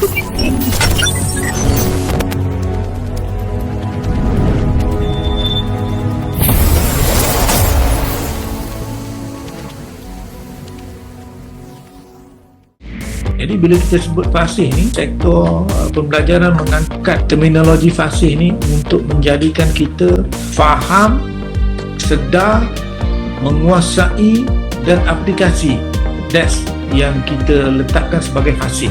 Jadi bila kita sebut fasih ni, sektor pembelajaran mengangkat terminologi fasih ni untuk menjadikan kita faham, sedar, menguasai dan aplikasi. That's yang kita letakkan sebagai fasih.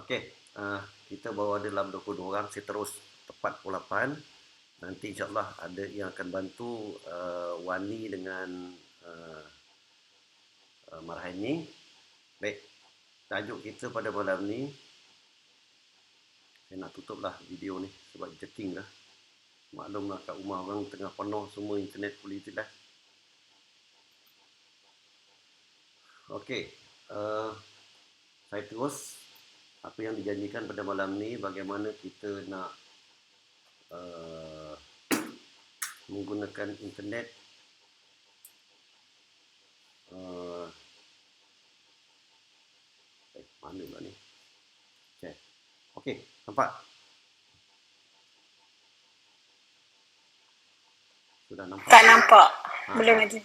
Okey, kita baru ada dalam 22 orang, saya terus tepat pukul 8. Nanti insyaAllah ada yang akan bantu Wani dengan Marhaini. Baik, tajuk kita pada malam ni, saya nak tutuplah video ni sebab jerking lah. Maklumlah kat rumah orang tengah penuh semua internet politik lah. Okey, saya terus apa yang dijanjikan pada malam ni, bagaimana kita nak menggunakan internet mana pula ni? Okey, nampak? Sudah nampak? Tak nampak. Belum lagi.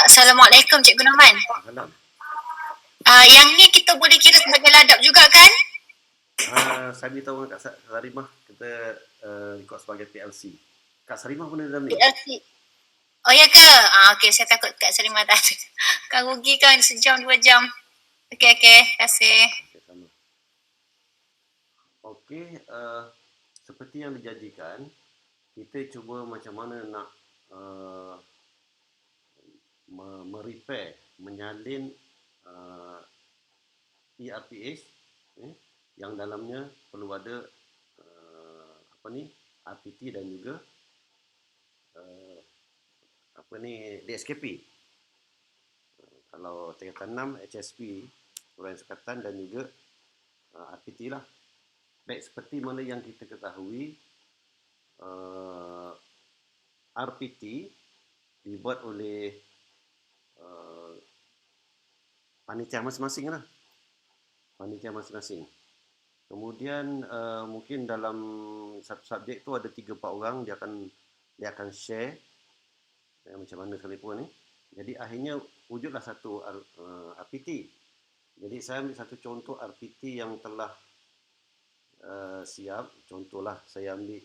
Assalamualaikum Cikgu Norman. Salam. Yang ni kita boleh kira sebagai ladap juga kan? Saya beritahu Kak Sarimah, kita record sebagai PLC. Kak Sarimah pun ada dalam ni? PLC. Oh ya ke? Okey, saya takut Kak Sarimah tak ada. Kan rugi kan sejam 2 jam. Okey, terima kasih. Okey, sama. Okey, seperti yang dijanjikan, kita cuba macam mana nak merepair, menyalin ERPS yang dalamnya perlu ada RPT dan juga DSKP. Kalau tingkatan 6 HSP Uraian Sukatan dan juga RPT lah. Baik, seperti mana yang kita ketahui, RPT dibuat oleh panitia masing-masing lah. Panitia masing-masing. Kemudian mungkin dalam satu subjek tu ada 3-4 orang, dia akan share macam mana sekalipun ni. Jadi akhirnya wujudlah satu RPT. Jadi saya ambil satu contoh RPT yang telah siap. Contohlah saya ambil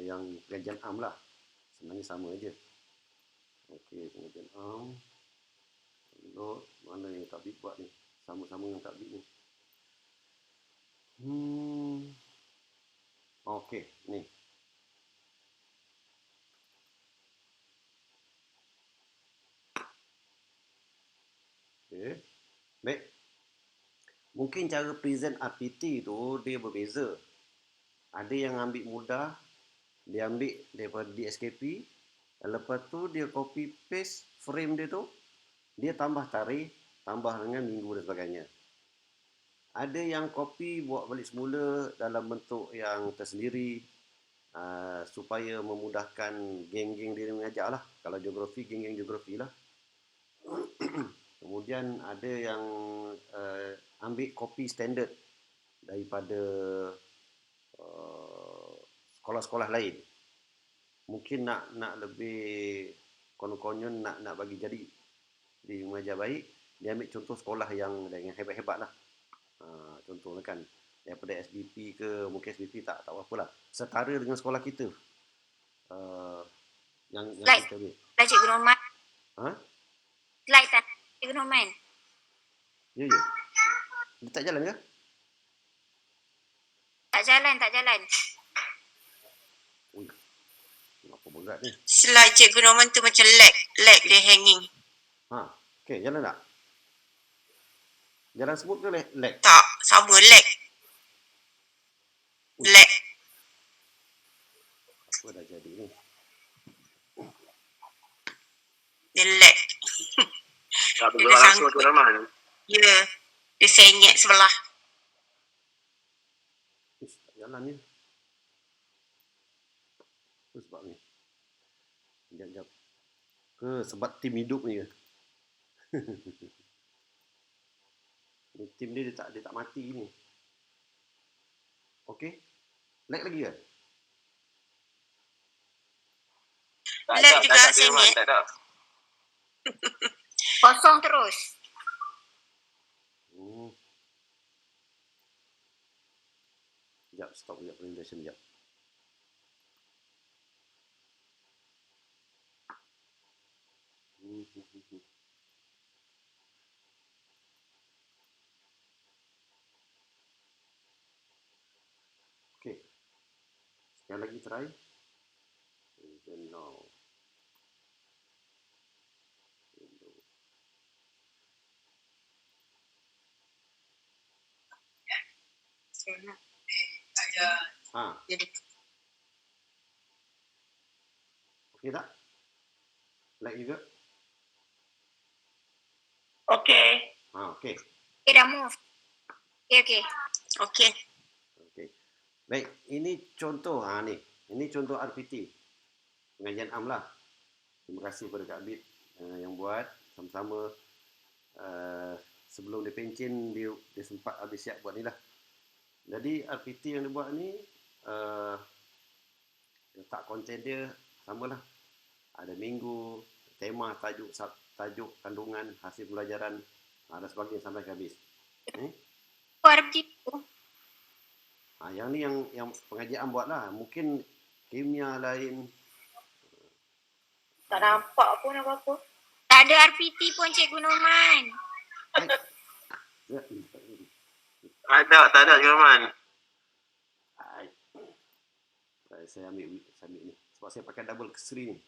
yang pengajian am lah. Sebenarnya sama aja. Okey, pengajian am. Load, mana yang takbir buat ni? Sama-sama yang takbir ni. Okey, ni. Okay. Baik. Mungkin cara present RPT tu dia berbeza. Ada yang ambil mudah, dia ambil daripada DSKP, lepas tu dia copy paste frame dia tu, dia tambah tarikh, tambah dengan minggu dan sebagainya. Ada yang copy buat balik semula dalam bentuk yang tersendiri, supaya memudahkan geng-geng dia mengajar lah. Kalau geografi, geng-geng geografi lah. Kemudian ada yang ambil copy standard daripada sekolah-sekolah lain. Mungkin nak lebih konon-konon nak bagi jadi di mengajar baik, dia ambil contoh sekolah yang hebat-hebat lah. Contohnya kan daripada SBP ke, mungkin SBP tak apa lah, setara dengan sekolah kita. Yang kita ambil. Cikgu Norman. Slide tak? Cikgu Norman. Ya. Dia tak jalan ke? Tak jalan. Ui, apa berat ni? Slide Cikgu Norman tu macam lag dia hanging. Okey, jalan tak? Jalan smooth ke lag? Tak, sama lag. Lag. Apa dah jadi ni? Dia lag. Tak Dia bergerak dah langsung sangkut. tu Rahman. Ya. Dia senyek sebelah. Ish, tak jalan ni. Apa sebab ni? Sekejap. Ke sebab tim hidup ni ke? Ni tim dia tak mati ni. Okey. Lag lagi ke? Lag juga senyek. Tak ada. Kosong terus. Sekejap, stop sekejap presentation sekejap. Okey. Sekali lagi try. Then now. Ha, Jadi okey tak? Lag juga? okey. Ha, okey. Okay, dah move. Okey. Okey. Okey. Baik, ini contoh ni. Ini contoh RPT. Pengajian am lah. Terima kasih kepada Kak Abid yang buat sama-sama. Sebelum dia pencin, dia sempat habis siap buat ni lah. Jadi RPT yang dia buat ni letak konten dia samalah. Ada minggu, tema, tajuk kandungan, hasil pelajaran dan sebagainya sampai ke habis. RPT tu. Yang ni yang pengajian buat lah. Mungkin kimia lain. Tak nampak pun apa-apa. Tak ada RPT pun Cikgu Norman. Tak ada Cikgu Rahman. Saya ambil ni. Sebab saya pakai double screen ni.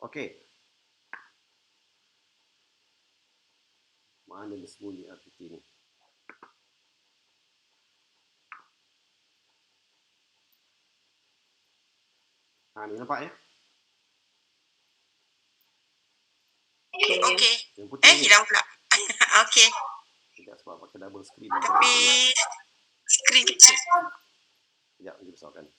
Okey. Mana dia sembunyi RPT ni? Ni nampak ya? Okey. Yang putih ni. Hilang pula. Okey. Tidak, sebab pakai double screen. Tapi skrin kecil. Sekejap, dia besarkan.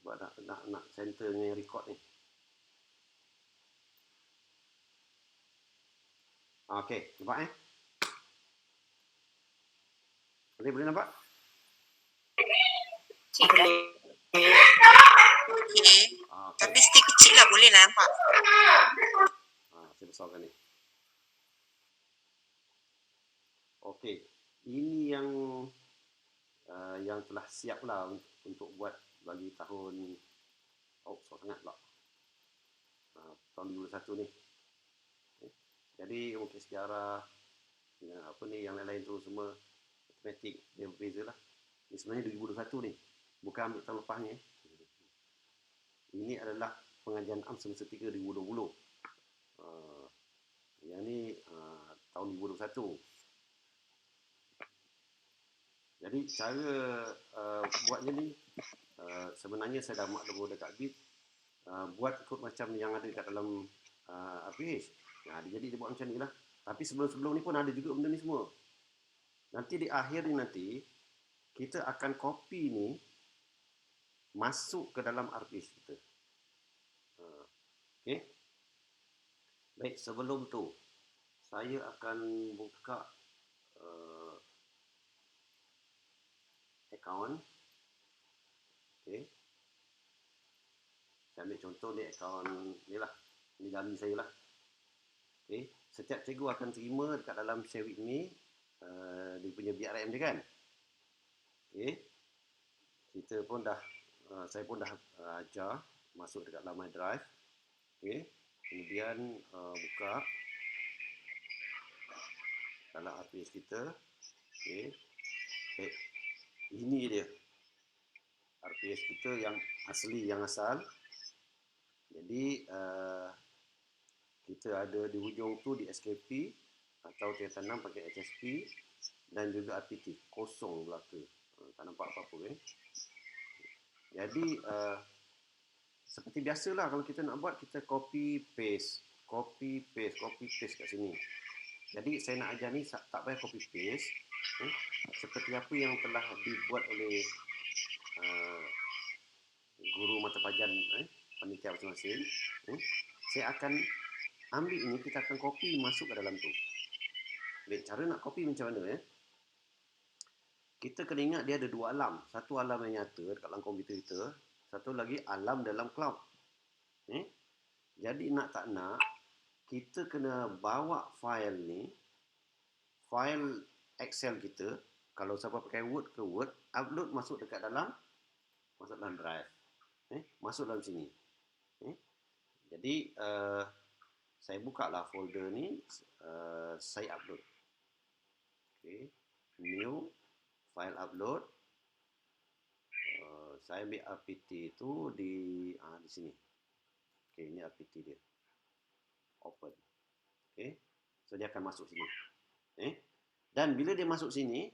Sebab nak center dengan yang record ni. Okey, nampak Boleh nampak? Okey. Okey. Tapi stick kecil lah, boleh lah nampak. Saya besarkan ni. Okey. Ini yang telah siap lah untuk buat bagi tahun besar sangat pula. Tahun 2021 ni. Jadi mungkin sejarah yang lain-lain tu semua matematik dia berbeza lah. Ini sebenarnya 2021 ni. Bukan ambil tahun lepas ni. Ini adalah pengajian am semester 3 2020. Yang ni tahun 2021. Jadi cara buatnya ni sebenarnya saya dah maklum kepada Kak Bid, buat ikut macam yang ada kat dalam RPH. Jadi dia buat macam ni lah. Tapi sebelum ni pun ada juga benda ni semua. Nanti di akhir ni nanti kita akan copy ni masuk ke dalam RPH kita. Okey. Baik, sebelum tu saya akan buka akaun. Okey. Saya ambil contoh ni akaun ni lah. Ini dummy saya lah. Okey. Setiap cikgu akan terima dekat dalam share with me dia punya BRM dia kan. Okey. Saya pun dah ajar masuk dekat dalam my drive. Okey. kemudian buka dalam RPS kita. Okey. Ini dia RPS kita yang asli, yang asal. Jadi kita ada di hujung tu di SKP atau tiada tanam pakai HSP dan juga RPT kosong belaka. Tak nampak apa-apa kan. Jadi seperti biasalah kalau kita nak buat, kita copy paste kat sini. Jadi saya nak ajar ni tak payah copy paste, seperti apa yang telah dibuat oleh guru mata pelajaran panitia masing-masing. Saya akan ambil ini, kita akan copy masuk ke dalam tu. Baik, cara nak copy macam mana? Kita kena ingat dia ada dua alam. Satu alam yang nyata dekat dalam komputer kita, satu lagi alam dalam cloud. Jadi nak tak nak, kita kena bawa file ni, file Excel kita, kalau siapa pakai Word ke Word, upload masuk dekat dalam, masuk dalam drive. Masuk dalam sini. Jadi saya buka lah folder ni, saya upload. Okay. New file upload. Saya ambil RPT tu di sini. Okay, ini RPT dia. Open. Okay. So dia akan masuk sini. Dan bila dia masuk sini,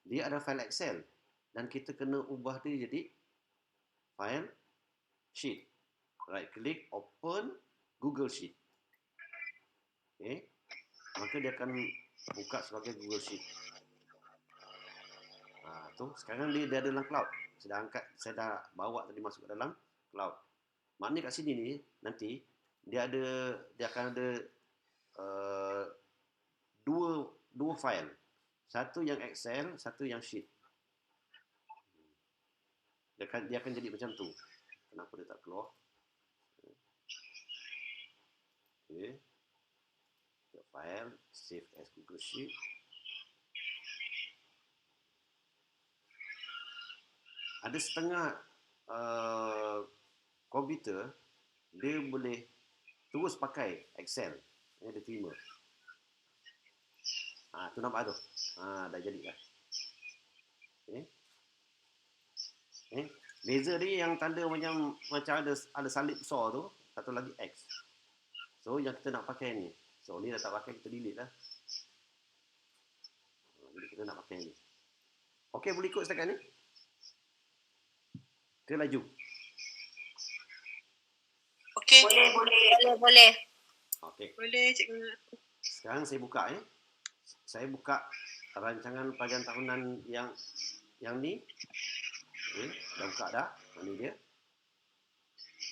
dia ada file Excel dan kita kena ubah dia jadi file sheet. Right click, open Google Sheet. Okay. Maka dia akan buka sebagai Google Sheet. Tu sekarang dia ada dalam cloud. Saya dah bawa tadi masuk ke dalam cloud. Maknanya kat sini ni nanti dia akan ada dua file. Satu yang Excel, satu yang sheet. Dia akan jadi macam tu. Kenapa dia tak keluar? Okay. File, save as Google Sheet. Ada setengah komputer dia boleh terus pakai Excel. Dia terima. Tu nampak tu. Dah jadi dah. Beza dia yang tanda macam ada salib besar tu, satu lagi X. So yang kita nak pakai ni. So ni dah tak pakai, kita delete lah. Jadi kita nak pakai ni. Okey, boleh ikut setakat ni? Ke laju? Okey. Boleh. Okey. Boleh, cikgu. Sekarang saya buka Saya buka rancangan pelajaran tahunan yang ni. Okey, dah buka dah. Ini dia.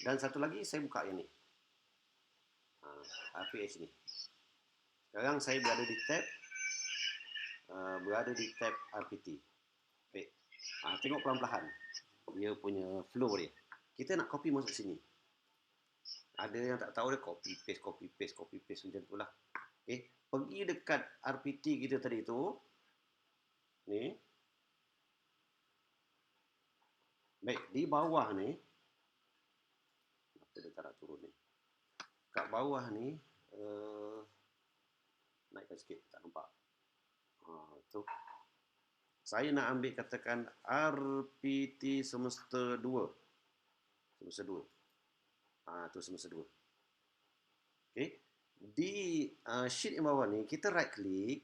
Dan satu lagi saya buka yang ni. RPH ni. Sekarang saya berada di tab RPT. Baik. Tengok pelan-pelan dia punya flow dia. Kita nak copy masuk sini. Ada yang tak tahu dia copy paste macam tu lah. Okay. Pergi dekat RPT kita tadi tu. Ni. Baik, di bawah ni. Kenapa dia tak nak turun ni? Kat bawah ni. Naikkan sikit, tak nampak. Tu. Saya nak ambil katakan RPT semester 2. Semester 2. Tu semester 2. Okey. Di sheet yang bawah ni, kita right click.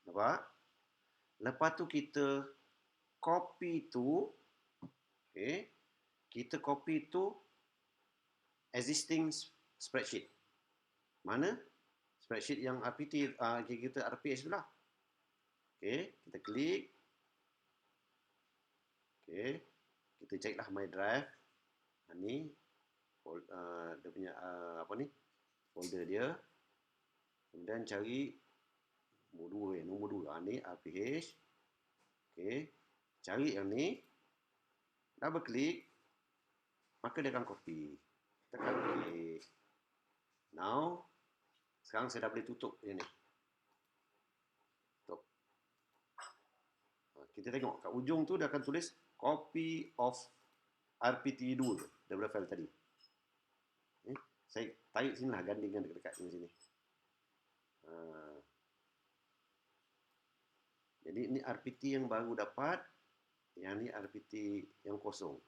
Nampak? Lepas tu kita copy tu. Okey. Kita copy tu existing spreadsheet. Mana? Spreadsheet yang RPT, kita RPH tu lah. Okey, kita klik. Okey, kita ceklah my drive. Ni dia punya folder dia. Kemudian cari nombor 2 ni RPH. Okey, cari yang ni. Double klik. Maka dia akan copy. Tekan klik. Now, sekarang saya dah boleh tutup yang ni. Tutup. Kita tengok kat ujung tu dia akan tulis copy of RPT2 daripada file tadi. Saya tarik sini lah, gandingkan dekat-dekat sini. Jadi ini RPT yang baru dapat, yang ni RPT yang kosong.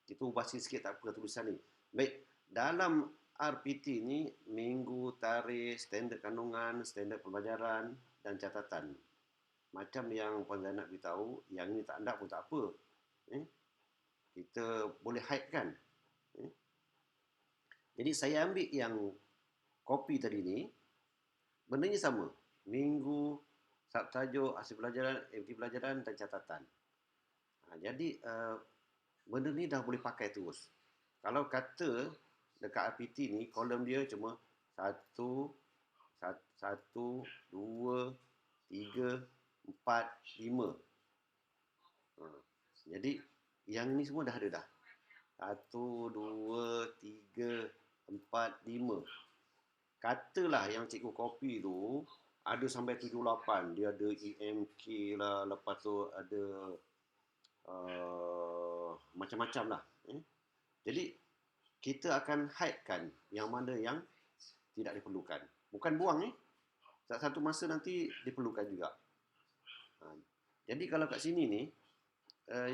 Kita ubah sikit tak apa tulisan ni. Baik, dalam RPT ni minggu, tarikh, standard kandungan, standard pembelajaran dan catatan. Macam yang Puan Zainab beritahu, yang ni tak ada pun tak apa. Kita boleh hide kan. Jadi saya ambil yang kopi tadi ni, bendanya sama. Minggu, subtajuk, hasil pelajaran, aktiviti pelajaran dan catatan. Jadi benda ni dah boleh pakai terus. Kalau kata dekat RPT ni, kolom dia cuma 1, 2, 3, 4, 5. Jadi yang ni semua dah ada dah. 1, 2, 3, 4, 5. Katalah yang cikgu kopi tu ada sampai 7, 8. Dia ada EMK lah, lepas tu ada macam-macam lah. Jadi kita akan hidekan yang mana yang tidak diperlukan. Bukan buang ni. Satu masa nanti diperlukan juga. Jadi kalau kat sini ni,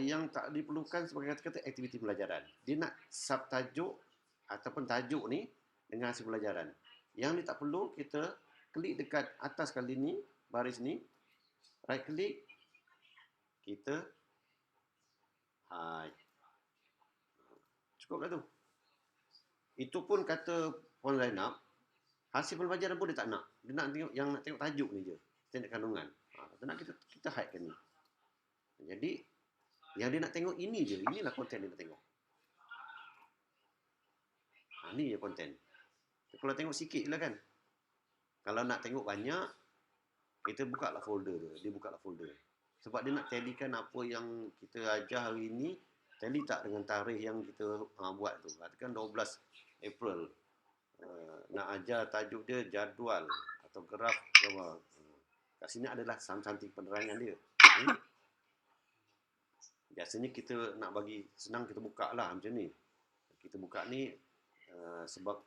yang tak diperlukan sebagai kata-kata aktiviti pelajaran. Dia nak subtajuk ataupun tajuk ni dengan hasil pelajaran. Yang ni tak perlu, kita klik dekat atas kali ni, baris ni, right click, kita hide. Cukup lah tu. Itu pun kata Puan Zainab, hasil pembelajaran pun dia tak nak. Dia nak tengok, yang nak tengok tajuk ni je, standard kandungan. Dia nak kita hide kan ni. Jadi yang dia nak tengok ini je, inilah konten dia nak tengok. Ni je konten. Kalau tengok sikit je lah kan. Kalau nak tengok banyak, kita buka lah folder dia. Dia buka lah folder. Sebab dia nak tallykan apa yang kita ajar hari ni, tally tak dengan tarikh yang kita buat tu. Katakan 12 April. Nak ajar tajuk dia jadual atau graf. Kat sini adalah cantik penerangan dia. Biasanya kita nak bagi senang, kita buka lah macam ni. Kita buka ni sebab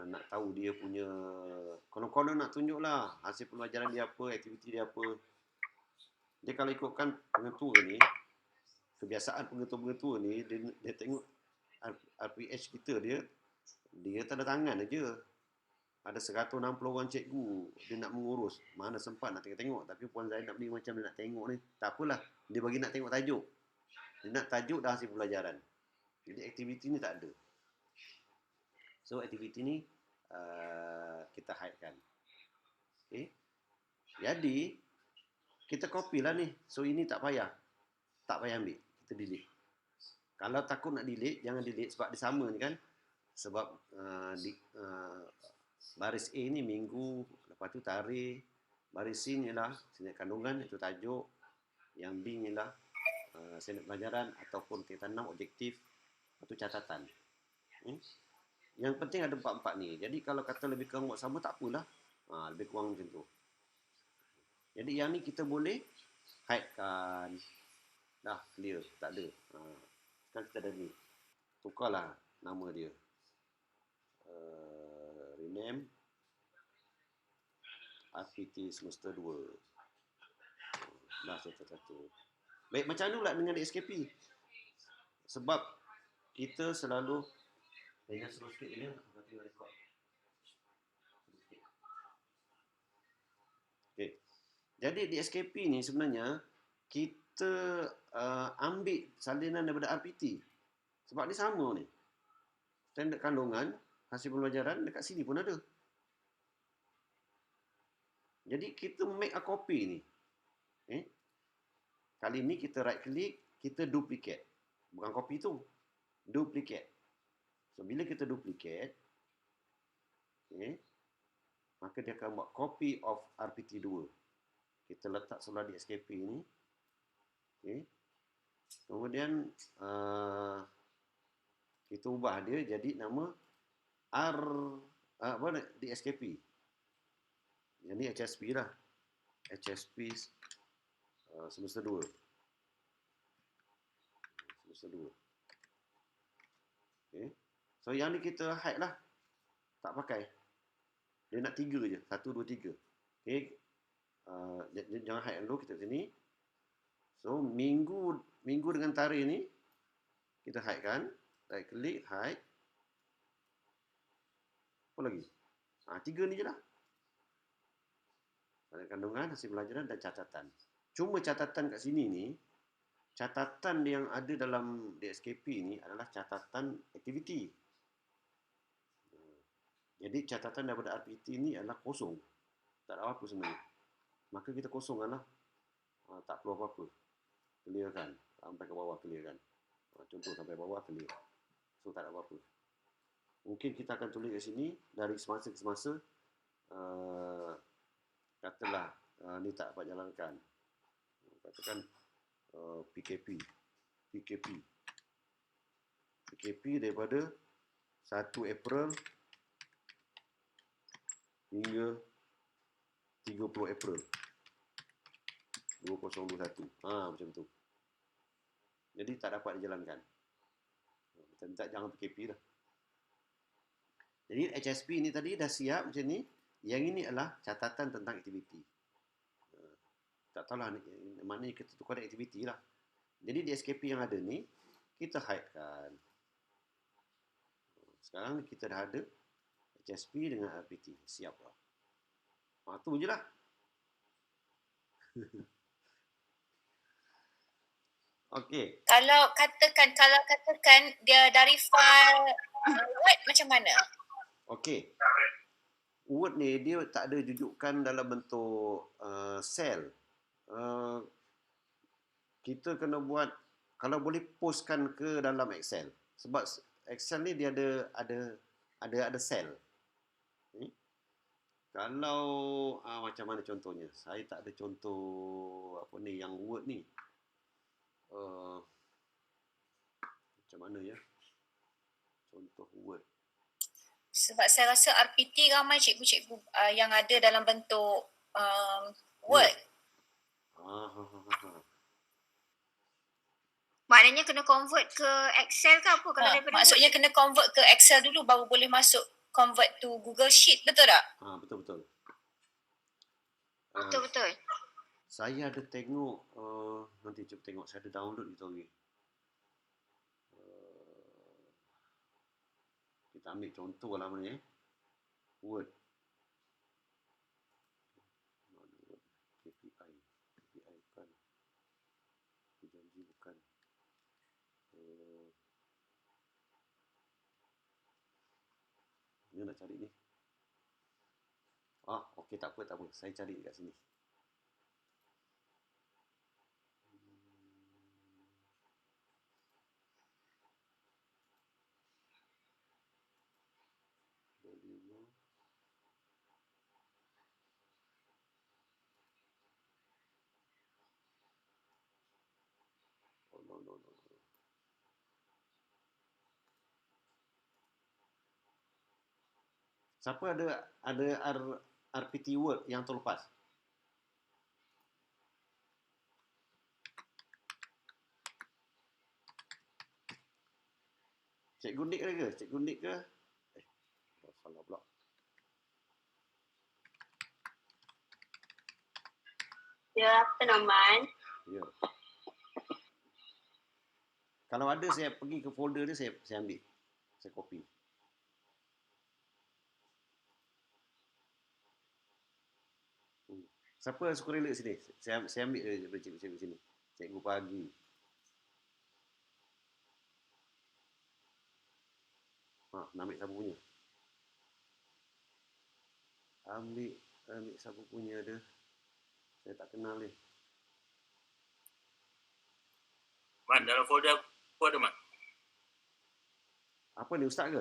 nak tahu dia punya, konon-konon nak tunjuk lah hasil pembelajaran dia apa, aktiviti dia apa. Dia kalau ikutkan pengetua ni, kebiasaan pengetua-pengetua ni, dia tengok RPH kita, dia tanda tangan aja. Ada 160 orang cikgu, dia nak mengurus. Mana sempat nak tengok-tengok. Tapi Puan Zainab ni macam dia nak tengok ni, tak apalah. Dia bagi nak tengok tajuk. Dia nak tajuk dah hasil pelajaran. Jadi aktiviti ni tak ada. So aktiviti ni kita hidekan. Okay. Jadi kita copy lah ni. So ini tak payah. Tak payah ambil. Kita delete. Kalau takut nak delete, jangan delete sebab dia sama ni kan. Sebab baris A ni minggu, lepas tu tarikh. Baris C ni lah standard kandungan, itu tajuk. Yang B ni lah standard pelajaran ataupun tingkatan 6 objektif atau catatan. Yang penting ada 4-4 ni. Jadi kalau kata lebih kurang buat sama, tak apalah. Lebih kurang macam tu. Jadi yang ni kita boleh hidekan. Dah clear, tak ada. Sekarang kita ada ni. Tukarlah nama dia. Rename RPT semester 2. Dah satu-satu. Baik, macam mana pula dengan SKP? Sebab kita selalu dengan slow sikit je, nanti rekod. Okay. Jadi di SKP ni sebenarnya kita ambil salinan daripada RPT. Sebab dia sama ni. Standard kandungan, hasil pembelajaran dekat sini pun ada. Jadi kita make a copy ni. Kali ni kita right click, kita duplicate. Bukan copy tu. Duplicate. So bila kita duplicate, maka dia akan buat copy of RPT2. Kita letak sebelah di SKP ni. Kemudian kita ubah dia jadi nama di SKP. Jadi HSP lah. HSP semester 2. Semester 2. So yang ni kita hide lah. Tak pakai. Dia nak 3 je. 1, 2, 3. Okay. Jangan hide dulu. Kita sini. So minggu dengan tarikh ni kita hide kan. Right click, hide. Apa lagi? 3 ni je lah. Kandungan, hasil pelajaran dan catatan. Cuma catatan kat sini ni, catatan yang ada dalam DSKP ni adalah catatan aktiviti. Jadi catatan daripada RPT ni adalah kosong. Tak ada apa-apa sebenarnya. Maka kita kosongkan lah. Tak perlu apa-apa. Clearkan. Sampai ke bawah clearkan. Contoh sampai bawah clear. So tak ada apa-apa. Mungkin kita akan tulis kat sini dari semasa ke semasa. Katalah ni tak dapat jalankan. Katakan PKP daripada 1 April hingga 30 April 2021. Macam tu. Jadi tak dapat dijalankan. Kita minta jangan PKP lah. Jadi HSP ni tadi dah siap macam ni. Yang ini adalah catatan tentang aktiviti. Tak tahulah maknanya kita tukar aktiviti lah. Jadi di SKP yang ada ni, kita hide kan. Sekarang kita dah ada HSP dengan RPT. Siap lah. Tu je lah. Okey. Kalau katakan dia dari file Word macam mana? Okey. Word ni dia tak ada jujukan dalam bentuk sel. Kita kena buat, kalau boleh postkan ke dalam Excel. Sebab Excel ni dia ada sel. Kalau macam mana contohnya? Saya tak ada contoh apa ni yang Word ni. Macam mana ya? Contoh Word. Sebab saya rasa RPT ramai cikgu-cikgu yang ada dalam bentuk Word. Maknanya kena convert ke Excel ke apa? Kalau daripada maksudnya Word, kena convert ke Excel dulu baru boleh masuk convert to Google Sheet, betul tak? Betul-betul. Betul-betul. Saya ada tengok, nanti cuba tengok, saya ada download itu lagi. Kita ambil contoh lah namanya. Word. KPI bukan. Janji bukan. Ni nak cari ni. Okey, tak apa. Saya cari dekat sini. No. Siapa ada RPT Word yang terlepas? Cikgu Nick ke? Salah pula. Ya, Penaman. Ya. Kalau ada saya pergi ke folder dia, saya ambil. Saya copy. Siapa suka relate sini? Saya ambil daripada cikgu sini. Cikgu pagi. Nak ambil sabu punya. Ambil sabu punya dia. Saya tak kenal ni. Man, dalam folder apa ada, Man? Apa ni, Ustaz ke?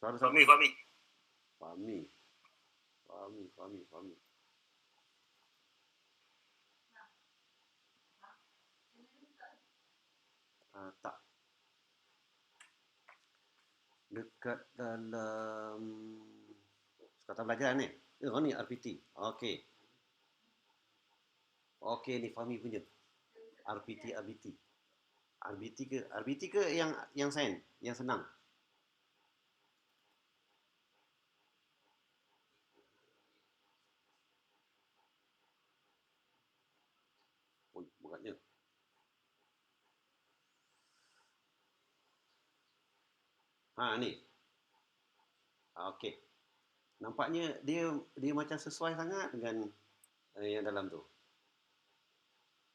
Suara Fahmi. Tak. Dekat dalam sekatan pelajaran ni. Ni RPT. Okey, ni Fahmi punya. RPT. RBT ke yang sign, yang senang? Oh, bukannya. Ni. Okey. Nampaknya dia macam sesuai sangat dengan yang dalam tu.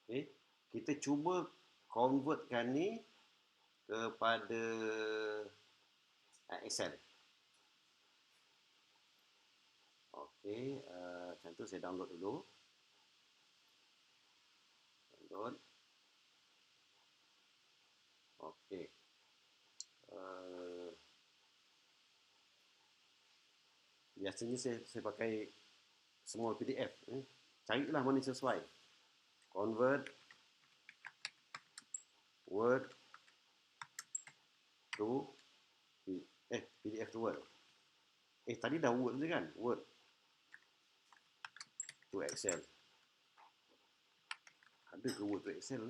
Okey. Kita cuba convertkan ni kepada Excel. Okey, macam tu saya download dulu. Download. Okey. Biasanya saya pakai small PDF. Carilah mana sesuai. Convert Word to PDF to Word. Tadi dah Word tu kan? Word to Excel. Ada ke Word to Excel?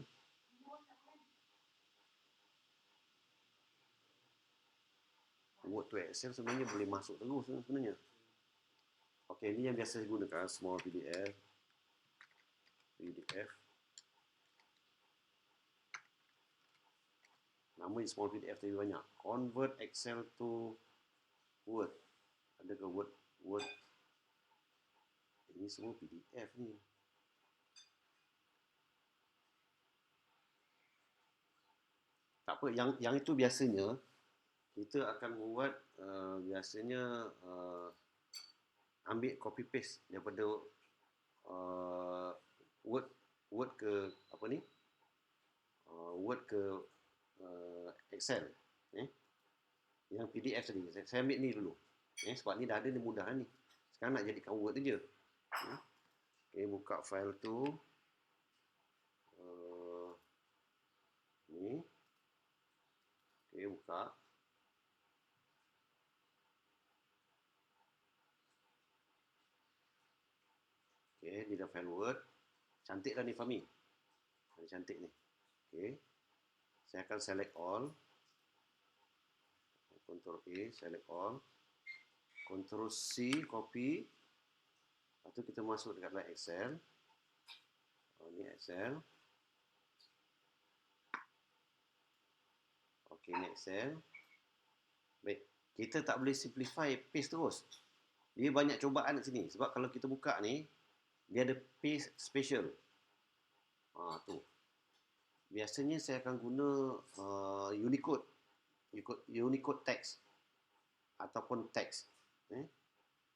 Word to Excel sebenarnya boleh masuk terus sebenarnya. Okey, ini yang biasa saya gunakan, small PDF. Nama small PDF tapi banyak. Convert Excel to Word. Ada ke Word? Ini semua PDF ni. Tak apa, yang itu biasanya kita akan buat biasanya ambil copy paste daripada Word ke apa ni? Word ke Excel. Yang PDF tadi. Saya ambil ni dulu. Sebab ni dah ada, ni mudah ni. Sekarang nak jadikan Word je. Okey, buka file tu. Ni. Okey, buka. Okey, ni dah file Word. Cantik dah ni, Fahmi. Cantik ni. Okey. Saya akan select all. Ctrl A, select all. Ctrl C, copy. Lepas tu kita masuk dekat dalam Excel. Ni Excel. Okey, ni Excel. Baik. Kita tak boleh simplify paste terus. Dia banyak cubaan kat sini. Sebab kalau kita buka ni, dia ada paste special. Tu. Biasanya saya akan guna Unicode text ataupun text.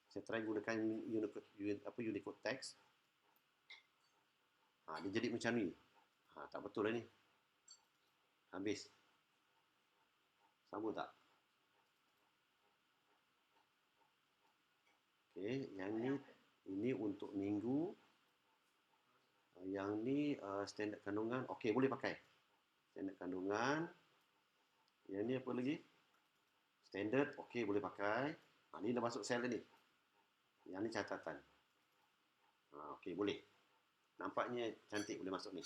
Saya try gunakan Unicode text. Dia jadi macam ni. Tak betul lah ni. Habis. Sama tak? Okey, yang ni ini untuk minggu. Yang ni standard kandungan. Okey, boleh pakai. Standard kandungan. Yang ni apa lagi? Standard. Okey, boleh pakai. Ni dah masuk sel ni. Yang ni catatan. Okey, boleh. Nampaknya cantik, boleh masuk ni.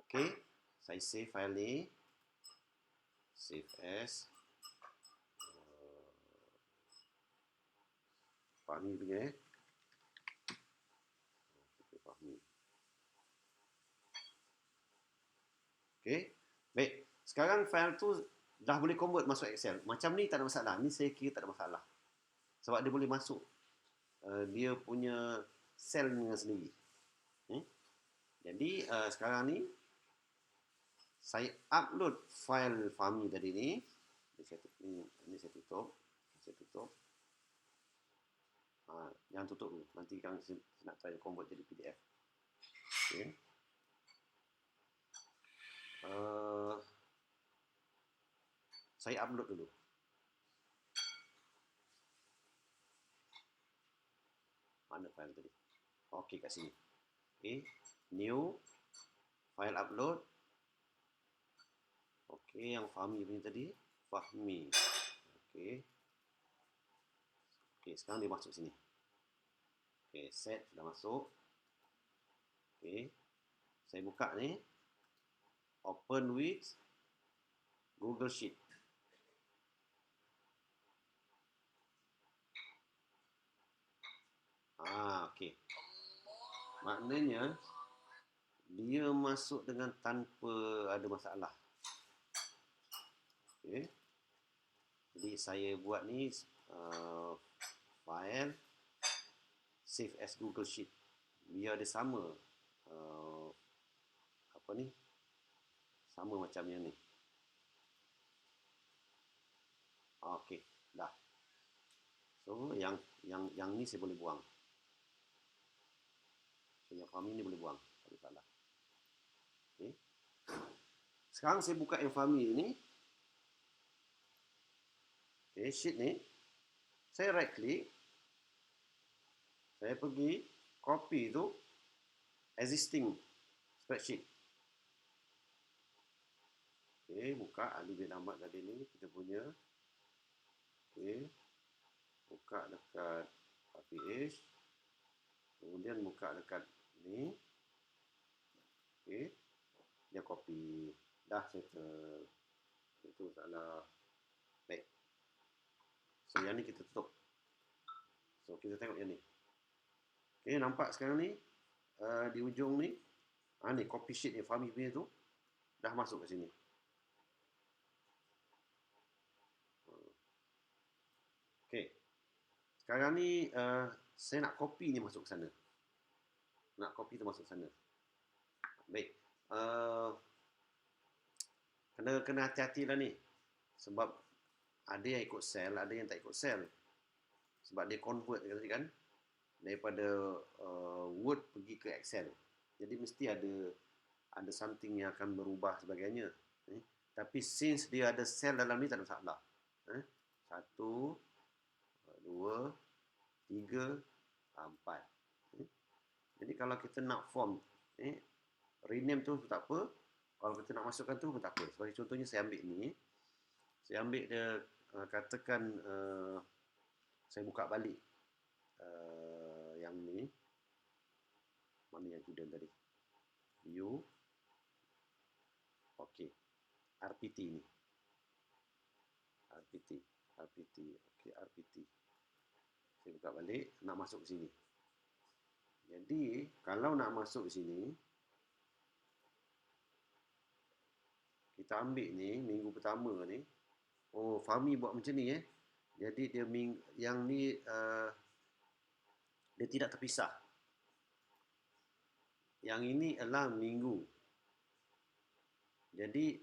Okey, saya save file ni. Save as. Fahmi punya Fahmi. Okey. Baik. Sekarang file tu dah boleh convert masuk Excel. Macam ni tak ada masalah. Ni saya kira tak ada masalah. Sebab dia boleh masuk dia punya sel dengan sendiri. Jadi sekarang ni saya upload file Fahmi tadi ni. Ini saya tutup. Jangan tutup dulu. Nanti kan saya nak try convert jadi PDF. Okay. Saya upload dulu. Mana file tadi? Okey, kat sini. Okey, new file upload. Okey, yang Fahmi punya tadi, Fahmi. Okey. Okey, sekarang dia masuk sini. Okey, set sudah masuk. Okey. Saya buka ni. Open with Google Sheet. Okey. Maknanya dia masuk dengan tanpa ada masalah. Okey. Jadi saya buat ni file save as Google Sheet. Biar dia sama sama macam yang ni. Okey, dah. So yang ni saya boleh buang. So yang Fahmi ni boleh buang, tak ada salah. Okey. Sekarang saya buka yang Fahmi ni. Okey, sheet ni. Saya right click. Saya pergi copy tu existing spreadsheet. Okey, buka Ali bin Ahmad tadi ni kita punya. Okey. Buka dekat PH. Kemudian buka dekat ni. Okey. Dia copy. Dah settle. Itu salah. Baik. So yang ni kita tutup. So kita tengok yang ni. Okey, nampak sekarang ni di ujung ni. Ni copy sheet yang Fahmi punya tu dah masuk ke sini. Okey. Sekarang ni saya nak copy ni masuk ke sana. Nak copy tu masuk ke sana. Baik. Kena hati-hati lah ni. Sebab ada yang ikut sel, ada yang tak ikut sel. Sebab dia convert tadi kan. Daripada Word pergi ke Excel. Jadi mesti ada something yang akan berubah sebagainya. Tapi since dia ada sel dalam ni tak ada masalah. 1, 2, 3, 4. Jadi kalau kita nak form, rename tu tak apa. Kalau kita nak masukkan tu pun tak apa. Sebagai contohnya saya ambil ni. Saya ambil dia, katakan saya buka balik yang ni. Mana yang hidden tadi? View. Okey. RPT ni. RPT. Okey, RPT. Saya buka balik, nak masuk ke sini. Jadi, kalau nak masuk ke sini, kita ambil ni, minggu pertama ni. Oh, Fahmi buat macam ni Jadi dia yang ni dia tidak terpisah. Yang ini adalah minggu. Jadi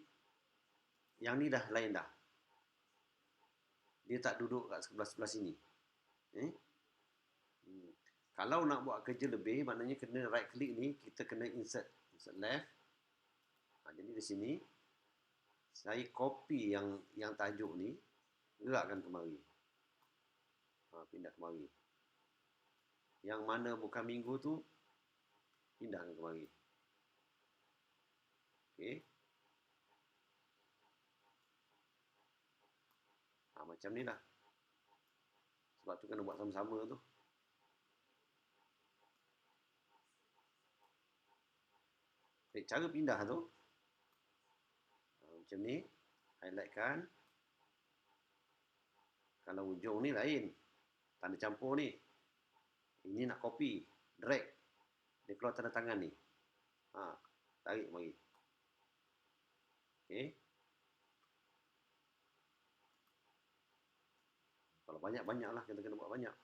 yang ni dah lain dah. Dia tak duduk kat sebelah sini. Kalau nak buat kerja lebih, maknanya kena right click ni, kita kena insert left. Jadi di sini saya copy yang tajuk ni, gerakkan kemari. Pindah kemari. Yang mana bukan minggu tu, pindahkan kemari. Okey. Macam ni lah. Sebab tu kena buat sama-sama tu. Cara pindah tu, macam ni. Highlightkan. Kalau ujung ni lain. Tanda campur ni. Ini nak copy. Drag. Dia keluar tanda tangan ni. Tarik mari. Okey. Kalau banyak-banyak lah. Kita kena buat banyak.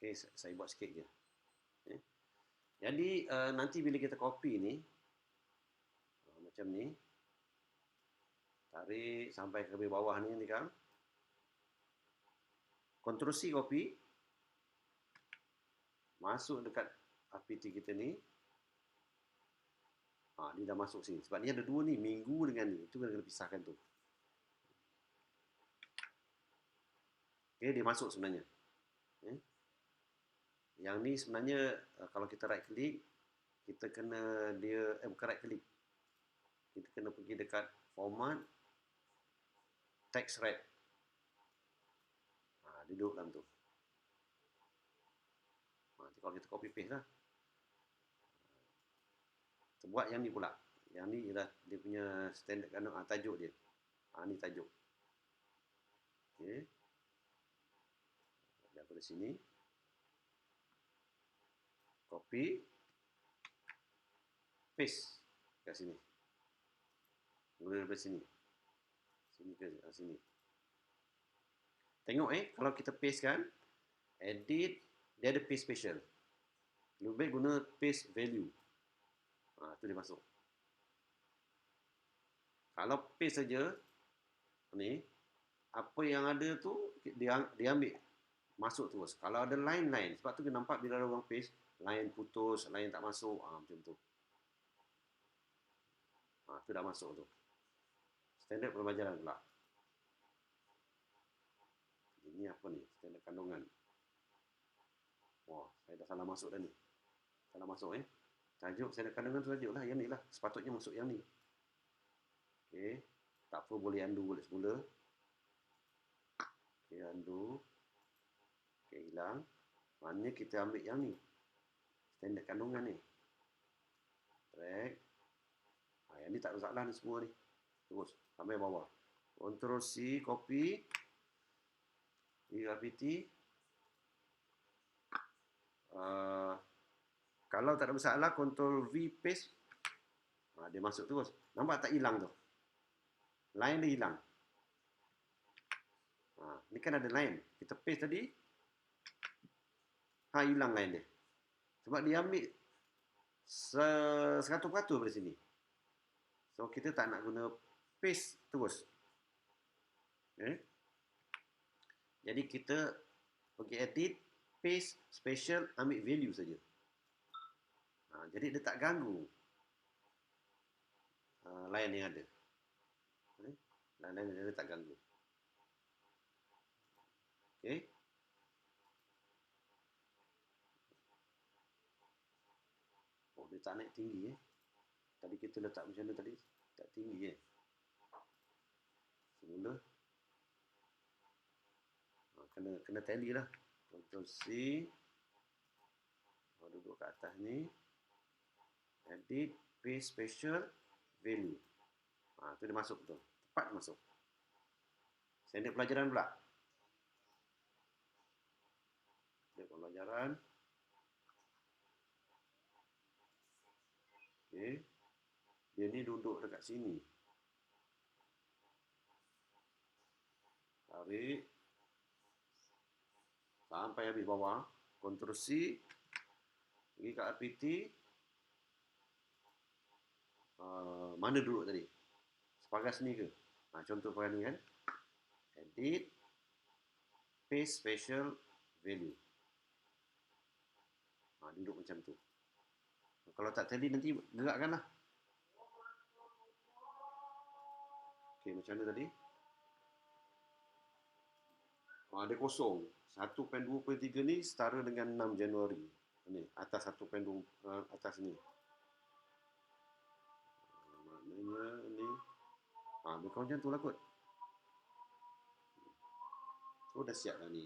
Okey, saya buat sikit je. Jadi, nanti bila kita copy ni, macam ni. Tarik sampai ke bawah ni kan. Ctrl C copy. Masuk dekat RPT kita ni. Dia dah masuk sini. Sebab ni ada dua ni. Minggu dengan ni. Itu kena pisahkan tu. Okay, dia masuk sebenarnya. Yang ni sebenarnya kalau kita right click, kita kena dia bukan right click. Kita kena pergi dekat format text wrap. Dia duduk dalam tu. Kalau kita copy paste lah. Kita buat yang ni pula. Yang ni ialah dia punya standard kandungan, tajuk dia. Ni tajuk. Okey. Daripada sini. Copy. Paste kat sini. Mula daripada sini. Sini ke sini. Tengok kalau kita paste kan, edit, dia ada paste special. Lebih baik guna paste value. Tu dia masuk. Kalau paste saja, ni, apa yang ada tu, dia ambil, masuk terus. Kalau ada line-line, sebab tu kita nampak bila ada orang paste, line putus, line tak masuk, macam tu. Tu dah masuk tu. Standard pembelajaran pula. Ini apa ni? Standard kandungan. Wah, saya dah salah masuk dah ni. Salah masuk Tajuk standard kandungan tu tajuk lah. Yang ni lah. Sepatutnya masuk yang ni. Okey. Tak apa, boleh undo balik semula. Okey, undo. Okey, hilang. Maknanya kita ambil yang ni. Standard kandungan ni. Drag. Yang ni tak masalah ni semua ni. Terus. Sampai bawah. Ctrl C, copy. RPT. Kalau tak ada masalah, Ctrl V, paste. Dia masuk terus. Nampak tak hilang tu? Line dia hilang. Ni kan ada line. Kita paste tadi. Hilang line dia. Sebab dia ambil 100% daripada sini. So, kita tak nak guna paste terus. Okay. Jadi, kita pergi edit, paste, special, ambil value saja. Jadi, dia tak ganggu line yang ada. Line yang ada tak ganggu. Okay. Dia tak naik tinggi Tadi kita letak macam mana tadi? Tak tinggi Semula. Kena tally lah. Ctrl C. Duduk kat atas ni. Edit, paste, special, value. Tu dia masuk betul. Tepat masuk. Standard pelajaran pula. Standard pelajaran. Okay. Dia ni duduk dekat sini. Tarik. Sampai habis bawah. Ctrl C. Pergi ke RPT. Mana duduk tadi? Separas ni ke? Contoh separas ni kan. Edit. Paste special value. Duduk macam tu. Kalau tak tadi nanti gerakkan lah. Okey, macam mana tadi? Dia kosong. 1.2.3 ni setara dengan 6 Januari. Ni, atas 1.2, atas ni. Maknanya ni. Lebih kurang macam tu lah kot. Dah siap dah ni.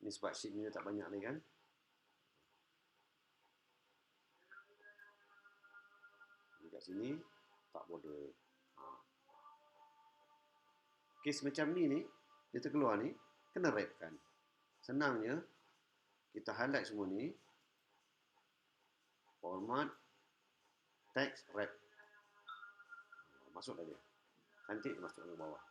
Ni sebab sheet ni tak banyak ni kan. Kat sini tak border. Kes macam ni dia terkeluar ni kena wrapkan. Senangnya kita highlight semua ni, format, text, wrap. Masuk dah dia. Cantik masuk ke bawah.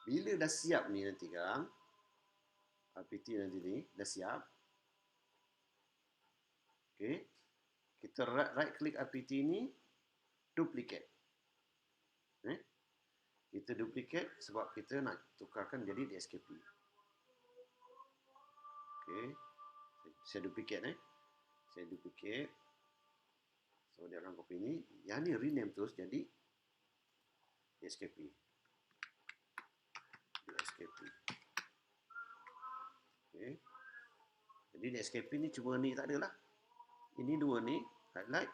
Bila dah siap ni nanti kan, RPT nanti ni dah siap. Okey. Kita right click RPT ni, duplicate. Kita duplicate sebab kita nak tukarkan jadi DSKP. Okey. Saya duplicate Saya duplicate. So dia akan copy ni. Yang ni rename terus jadi DSKP. DSKP. Okey. Jadi DSKP ni cuma ni tak ada lah. Ini dua ni, highlight,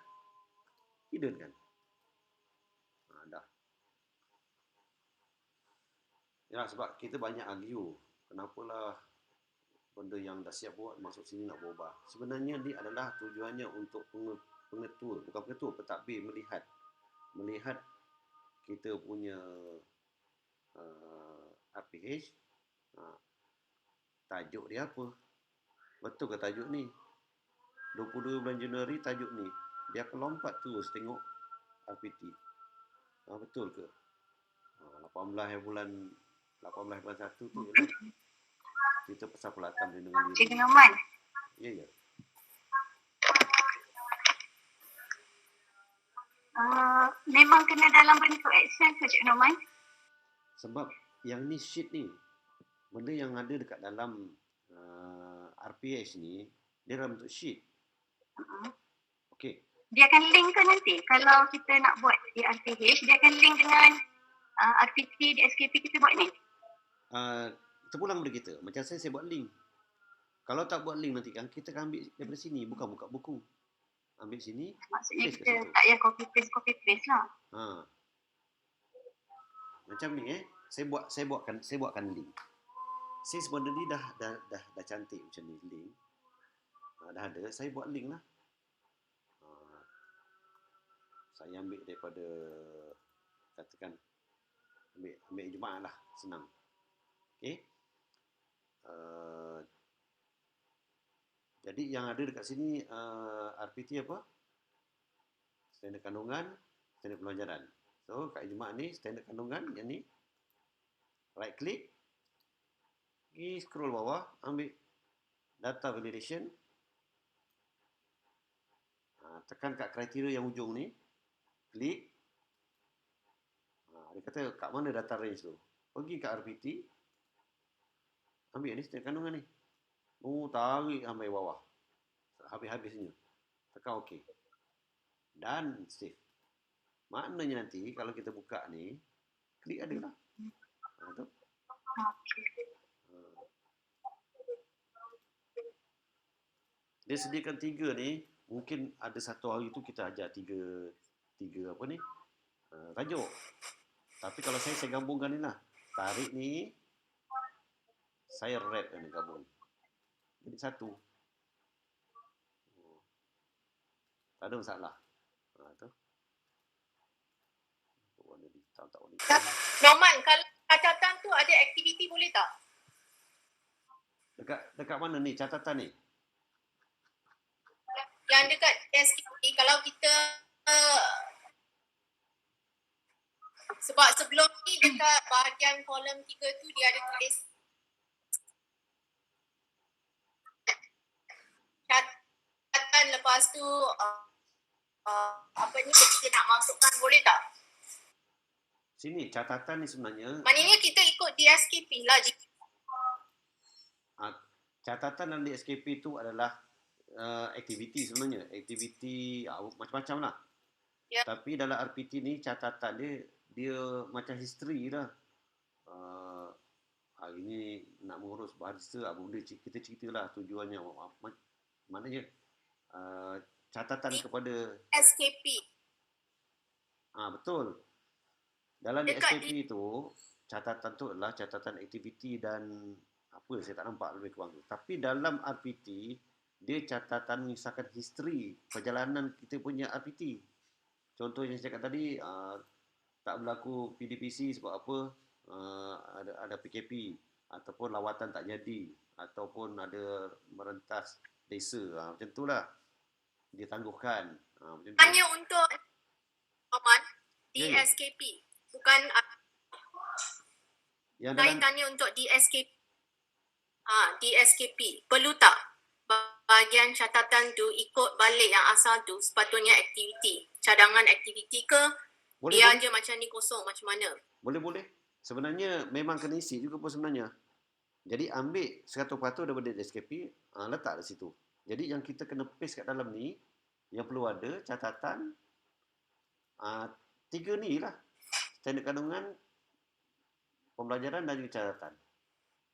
hidden kan. Dah. Ya, sebab kita banyak argue. Kenapalah benda yang dah siap buat masuk sini nak berubah. Sebenarnya dia adalah tujuannya untuk pengetua, bukan pengetua, pentadbir melihat kita punya RPH, tajuk dia apa. Betul ke tajuk ni? 22 bulan Januari tajuk ni. Dia akan lompat terus tengok RPT. Betul ke? 18 bulan 1 tu ialah kita pasal pelatan perlindungan diri. Cikgu Noman. Ya, ya. Memang kena dalam bentuk action ke Cikgu Noman? Sebab yang ni sheet ni, benda yang ada dekat dalam RPH ni, dia dalam bentuk sheet. Okey. Dia akan link ke nanti? Kalau kita nak buat di RPH, dia akan link dengan RPT di SKP kita buat ni? Terpulang pada kita. Macam saya buat link. Kalau tak buat link nanti kan, kita akan ambil daripada sini, bukan buka buku. Ambil sini, Maksudnya paste kita kat situ. tak payah copy paste lah. Macam ni saya buatkan link. Since benda ni dah cantik macam ni link. Dah ada, saya buat link lah. Saya ambil daripada, katakan ambil Jumaat lah, senang. Okey. Jadi yang ada dekat sini RPT apa? Standard kandungan, standard pelajaran. So kat Jumaat ni standard kandungan, yang ni right click, pergi scroll bawah, ambil data validation, tekan kat kriteria yang ujung ni, klik. Dia kata kat mana data range tu, pergi kat RPT, ambil ni standard kandungan ni, tarik sampai bawah habis-habisnya, tekan OK dan save. Maknanya nanti kalau kita buka ni, klik ada lah. Tu. Dia sediakan 3 ni. Mungkin ada satu hari tu kita ajar tiga apa ni, tajuk. Tapi kalau saya gabungkan ni lah. Tarik ni, saya wrap ni gabung. Jadi satu. Tak ada masalah. Tu. Warna hitam tak warna hitam. Norman, kalau catatan tu ada aktiviti boleh tak? Dekat mana ni catatan ni? Yang dekat SKP, kalau kita sebab sebelum ni dekat bahagian kolom 3 tu dia ada tulis catatan, lepas tu apa ni kita nak masukkan, boleh tak? Sini catatan ni sebenarnya. Maknanya kita ikut di SKP lah. Catatan dalam SKP tu adalah aktiviti sebenarnya. Aktiviti macam-macam lah. Ya. Tapi dalam RPT ni catatan dia macam history lah. Hari ni nak mengurus bahasa, kita ceritalah tujuannya. Maknanya catatan kepada SKP. Betul. Dalam SKP tu, catatan tu adalah catatan aktiviti dan apa, saya tak nampak lebih kurang tu. Tapi dalam RPT, dia catatan misalkan history perjalanan kita punya RPT. Contoh yang saya cakap tadi, tak berlaku PDPC sebab apa, ada PKP, ataupun lawatan tak jadi, ataupun ada merentas desa, macam tu lah. Dia tangguhkan. Macam tu. Hanya untuk Oman di SKP. Bukan yang saya dalam, tanya untuk di SKP. Di SKP. Perlu tak bahagian catatan tu ikut balik yang asal tu sepatutnya aktiviti, cadangan aktiviti ke dia je macam ni kosong macam mana? Boleh. Sebenarnya memang kena isi juga pun sebenarnya. Jadi ambil 100% daripada SKP, letak di situ. Jadi yang kita kena paste kat dalam ni, yang perlu ada catatan 3 ni lah. Standard kandungan, pembelajaran dan juga catatan.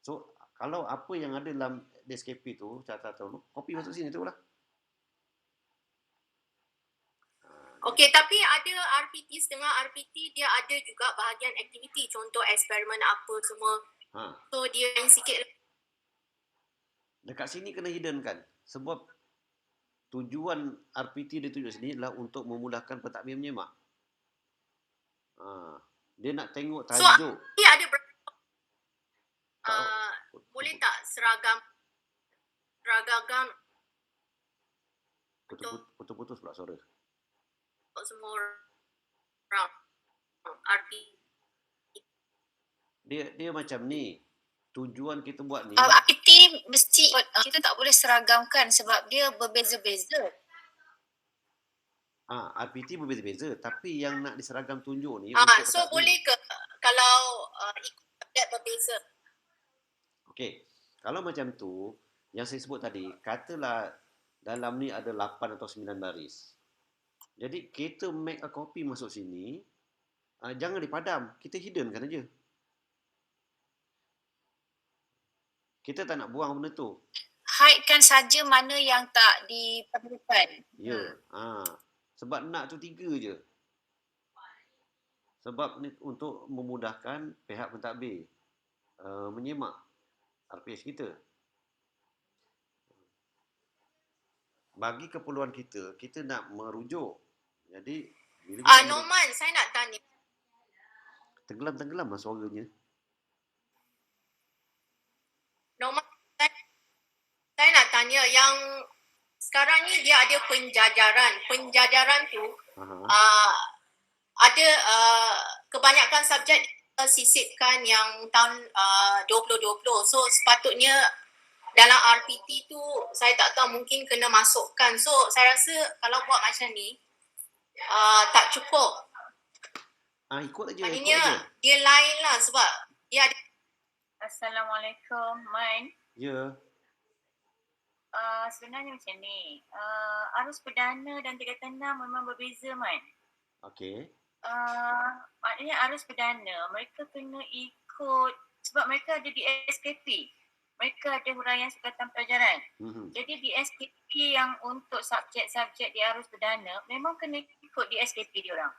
So, kalau apa yang ada dalam SKP tu, catatan tu, copy masuk sini tu lah. Okey, tapi ada RPT, setengah RPT dia ada juga bahagian aktiviti, contoh eksperimen apa semua. Ha. So dia yang sikit. Dekat sini kena hidden kan. Sebab tujuan RPT dia tunjuk sini adalah untuk memudahkan pentadbir menyemak. Dia nak tengok So tajuk. dia ada boleh tak seragam Putus-putus pula suara. untuk semua orang RPT? Dia macam ni. Tujuan kita buat ni. RPT mesti kita tak boleh seragamkan sebab dia berbeza-beza. RPT berbeza-beza, tapi yang nak diseragam tunjuk ni So boleh ke kalau ikut subjek berbeza? Okey. Kalau macam tu, yang saya sebut tadi, katalah dalam ni ada 8 atau 9 baris. Jadi kita make a copy masuk sini, jangan dipadam, kita hidden kan aja. Kita tak nak buang benda tu. Hidekan saja mana yang tak diperlukan. Ya. Sebab nak tu 3 je. Sebab ni untuk memudahkan pihak pentadbir menyemak RPS kita. Bagi keperluan kita, kita nak merujuk. Jadi bila kita Norman, saya nak tanya. tenggelam lah suaranya. Norman, saya nak tanya yang sekarang ni dia ada penjajaran. Penjajaran tu ada kebanyakan subjek sisipkan yang tahun 2020. So sepatutnya dalam RPT tu saya tak tahu, mungkin kena masukkan. So saya rasa kalau buat macam ni tak cukup. Ikut aja. Maknanya dia lain lah sebab dia ada. Assalamualaikum, Man. Ya. Sebenarnya macam ni, arus perdana dan 3 memang berbeza, Man. Okey. Maknanya arus perdana, mereka kena ikut, sebab mereka ada di SKP. Mereka ada huraian sukatan pelajaran. Jadi di SKP yang untuk subjek-subjek di arus perdana, memang kena ikut di SKP diorang.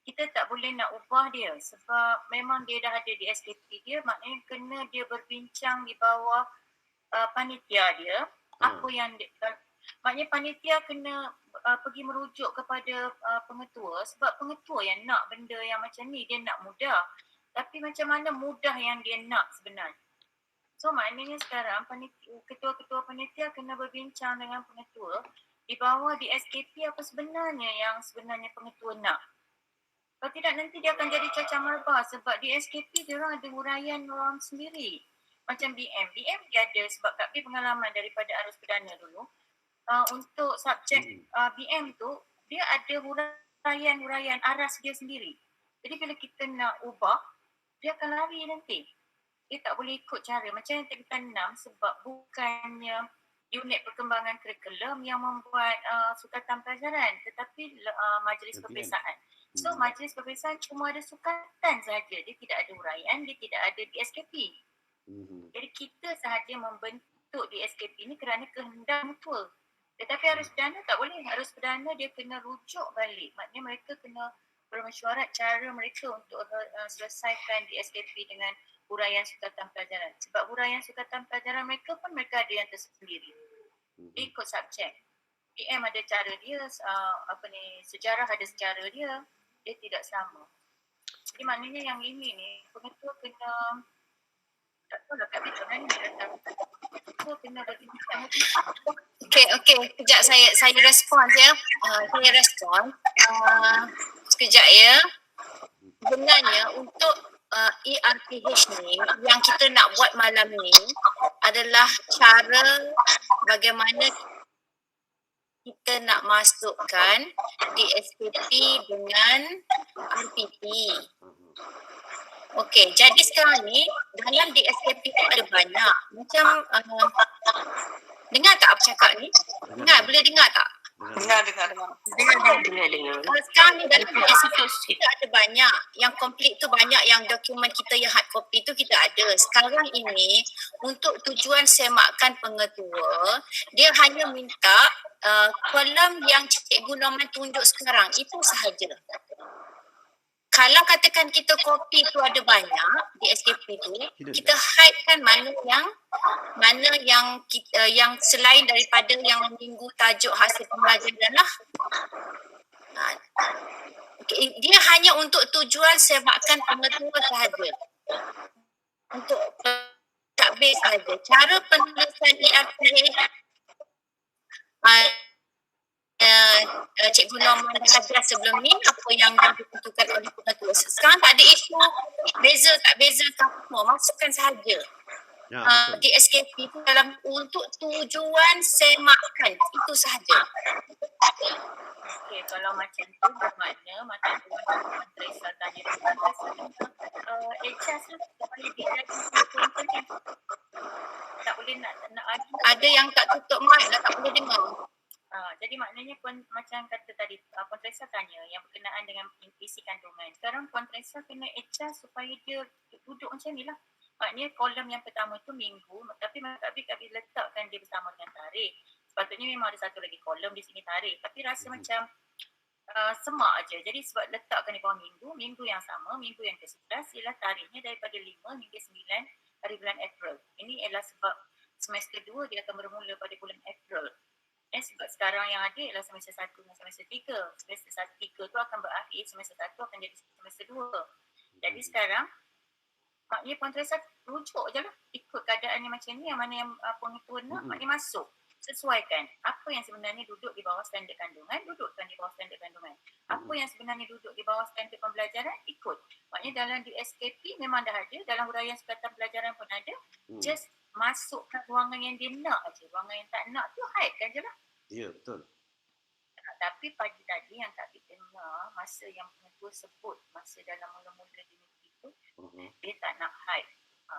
Kita tak boleh nak ubah dia sebab memang dia dah ada di SKP dia, maknanya kena dia berbincang di bawah panitia dia. Apa yang maknanya panitia kena pergi merujuk kepada pengetua sebab pengetua yang nak benda yang macam ni, dia nak mudah. Tapi macam mana mudah yang dia nak sebenarnya? So maknanya sekarang ketua-ketua panitia kena berbincang dengan pengetua di bawah di SKP apa sebenarnya yang sebenarnya pengetua nak. Kalau tidak nanti dia akan jadi cacah marbah sebab di SKP dia orang ada huraian orang sendiri. Macam BM dia ada sebab Kak Pi pengalaman daripada arus perdana dulu. Untuk subjek BM tu dia ada huraian aras dia sendiri. Jadi bila kita nak ubah, dia akan lari nanti. Dia tak boleh ikut cara macam yang kita 6 sebab bukannya unit perkembangan kurikulum yang membuat sukatan pelajaran tetapi majlis peperiksaan. So majlis peperiksaan cuma ada sukatan saja, dia tidak ada huraian, dia tidak ada di SKP. Jadi kita sahaja membentuk di SKP ni kerana kehendak mutual. Tetapi arus perdana tak boleh. Arus perdana dia kena rujuk balik. Maknanya mereka kena bermesyuarat cara mereka untuk selesaikan di SKP dengan huraian sukatan pelajaran. Sebab huraian sukatan pelajaran mereka pun mereka ada yang tersendiri. Ikut subjek. PM ada cara dia, sejarah ada secara dia. Dia tidak sama. Jadi maknanya yang ini ni, pengetua kena tak tahu lah Kak Pi macam mana dia datang. Pengetua kena berbincang. Okey, sekejap saya respon je. Saya respon. Sekejap ya. Sebenarnya untuk ERPH ni yang kita nak buat malam ni adalah cara bagaimana kita nak masukkan di SKP dengan RPT. Okey, jadi sekarang ni dalam di SKP tu ada banyak. Macam dengar tak apa cakap ni? Boleh dengar tak? Dengar. Sekarang ni dalam SKP kita ada banyak. Yang komplit tu banyak, yang dokumen kita yang hard copy tu kita ada. Sekarang ini untuk tujuan semakan pengetua, dia hanya minta kolom yang Cikgu Norman tunjuk sekarang itu sahaja. Kalau katakan kita copy tu ada banyak di SKP tu, kita hide kan mana yang kita, yang selain daripada yang minggu tajuk hasil pembelajaran lah. Dia hanya untuk tujuan sebakan pengetahuan sahaja. Untuk takbir sahaja. Cara penulisan ERPA Cikgu Norman dah ajar sebelum ni apa yang dah ditentukan oleh pengatur. Sekarang tak ada isu beza tak beza kamu, masukkan sahaja. Di SKP tu dalam untuk tujuan semakan, itu sahaja. Okey, kalau macam tu bermakna macam tu macam Teresa tanya adjust lah supaya dia lagi contoh kan. Tak boleh nak ada. Ada yang tak tutup mic dah, tak boleh dengar. Jadi maknanya pun macam kata tadi Puan Teresa tanya yang berkenaan dengan isi kandungan. Sekarang Puan Teresa kena adjust supaya dia duduk macam ni lah. Maknanya kolom yang pertama tu minggu, tapi Kak Bi letakkan dia bersama dengan tarikh. Sepatutnya memang ada satu lagi kolom di sini tarikh. Tapi rasa macam semak aja. Jadi sebab letakkan di bawah minggu yang sama, minggu yang ke-11 ialah tarikhnya daripada 5 hingga 9 hari bulan April. Ini ialah sebab semester 2 dia akan bermula pada bulan April. Sebab sekarang yang ada ialah semester 1 dan semester 3. Semester 3 tu akan berakhir, semester 1 akan jadi semester 2. Jadi sekarang, maknanya Puan Teresa rujuk je lah. Ikut keadaan yang macam ni, yang mana yang pengetua nak, maknanya masuk. Sesuaikan. Apa yang sebenarnya duduk di bawah standard kandungan, dudukkan di bawah standard kandungan. Apa yang sebenarnya duduk di bawah standard pembelajaran, ikut. Maknanya dalam di SKP memang dah ada, dalam huraian sukatan pelajaran pun ada. Just masukkan ruangan yang dia nak aja. Ruangan yang tak nak tu hide kan je lah. Ya, betul. Tapi pagi tadi yang Kak Bi dengar, masa yang pengetua sebut, masa dalam mula-mula di negeri tu, dia tak nak hide.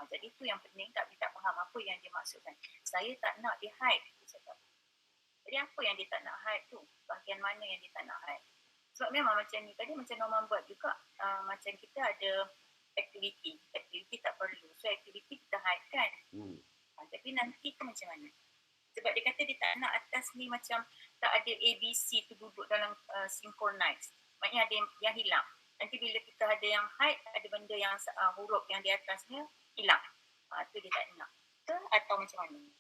Jadi tu yang penting Kak Bi tak faham apa yang dia maksudkan. Saya tak nak dia hide, dia cakap. Jadi apa yang dia tak nak hide tu? Bahagian mana yang dia tak nak hide? Sebab memang macam ni, tadi macam Norman buat juga, macam kita ada aktiviti tak perlu. So aktiviti kita hide kan. Tapi nanti tu macam mana? Sebab dia kata dia tak nak atas ni macam tak ada ABC tu duduk dalam synchronize. Maknanya ada yang hilang. Nanti bila kita ada yang hide, ada benda yang huruf yang di atasnya hilang. Tu dia tak nak. Atau macam mana?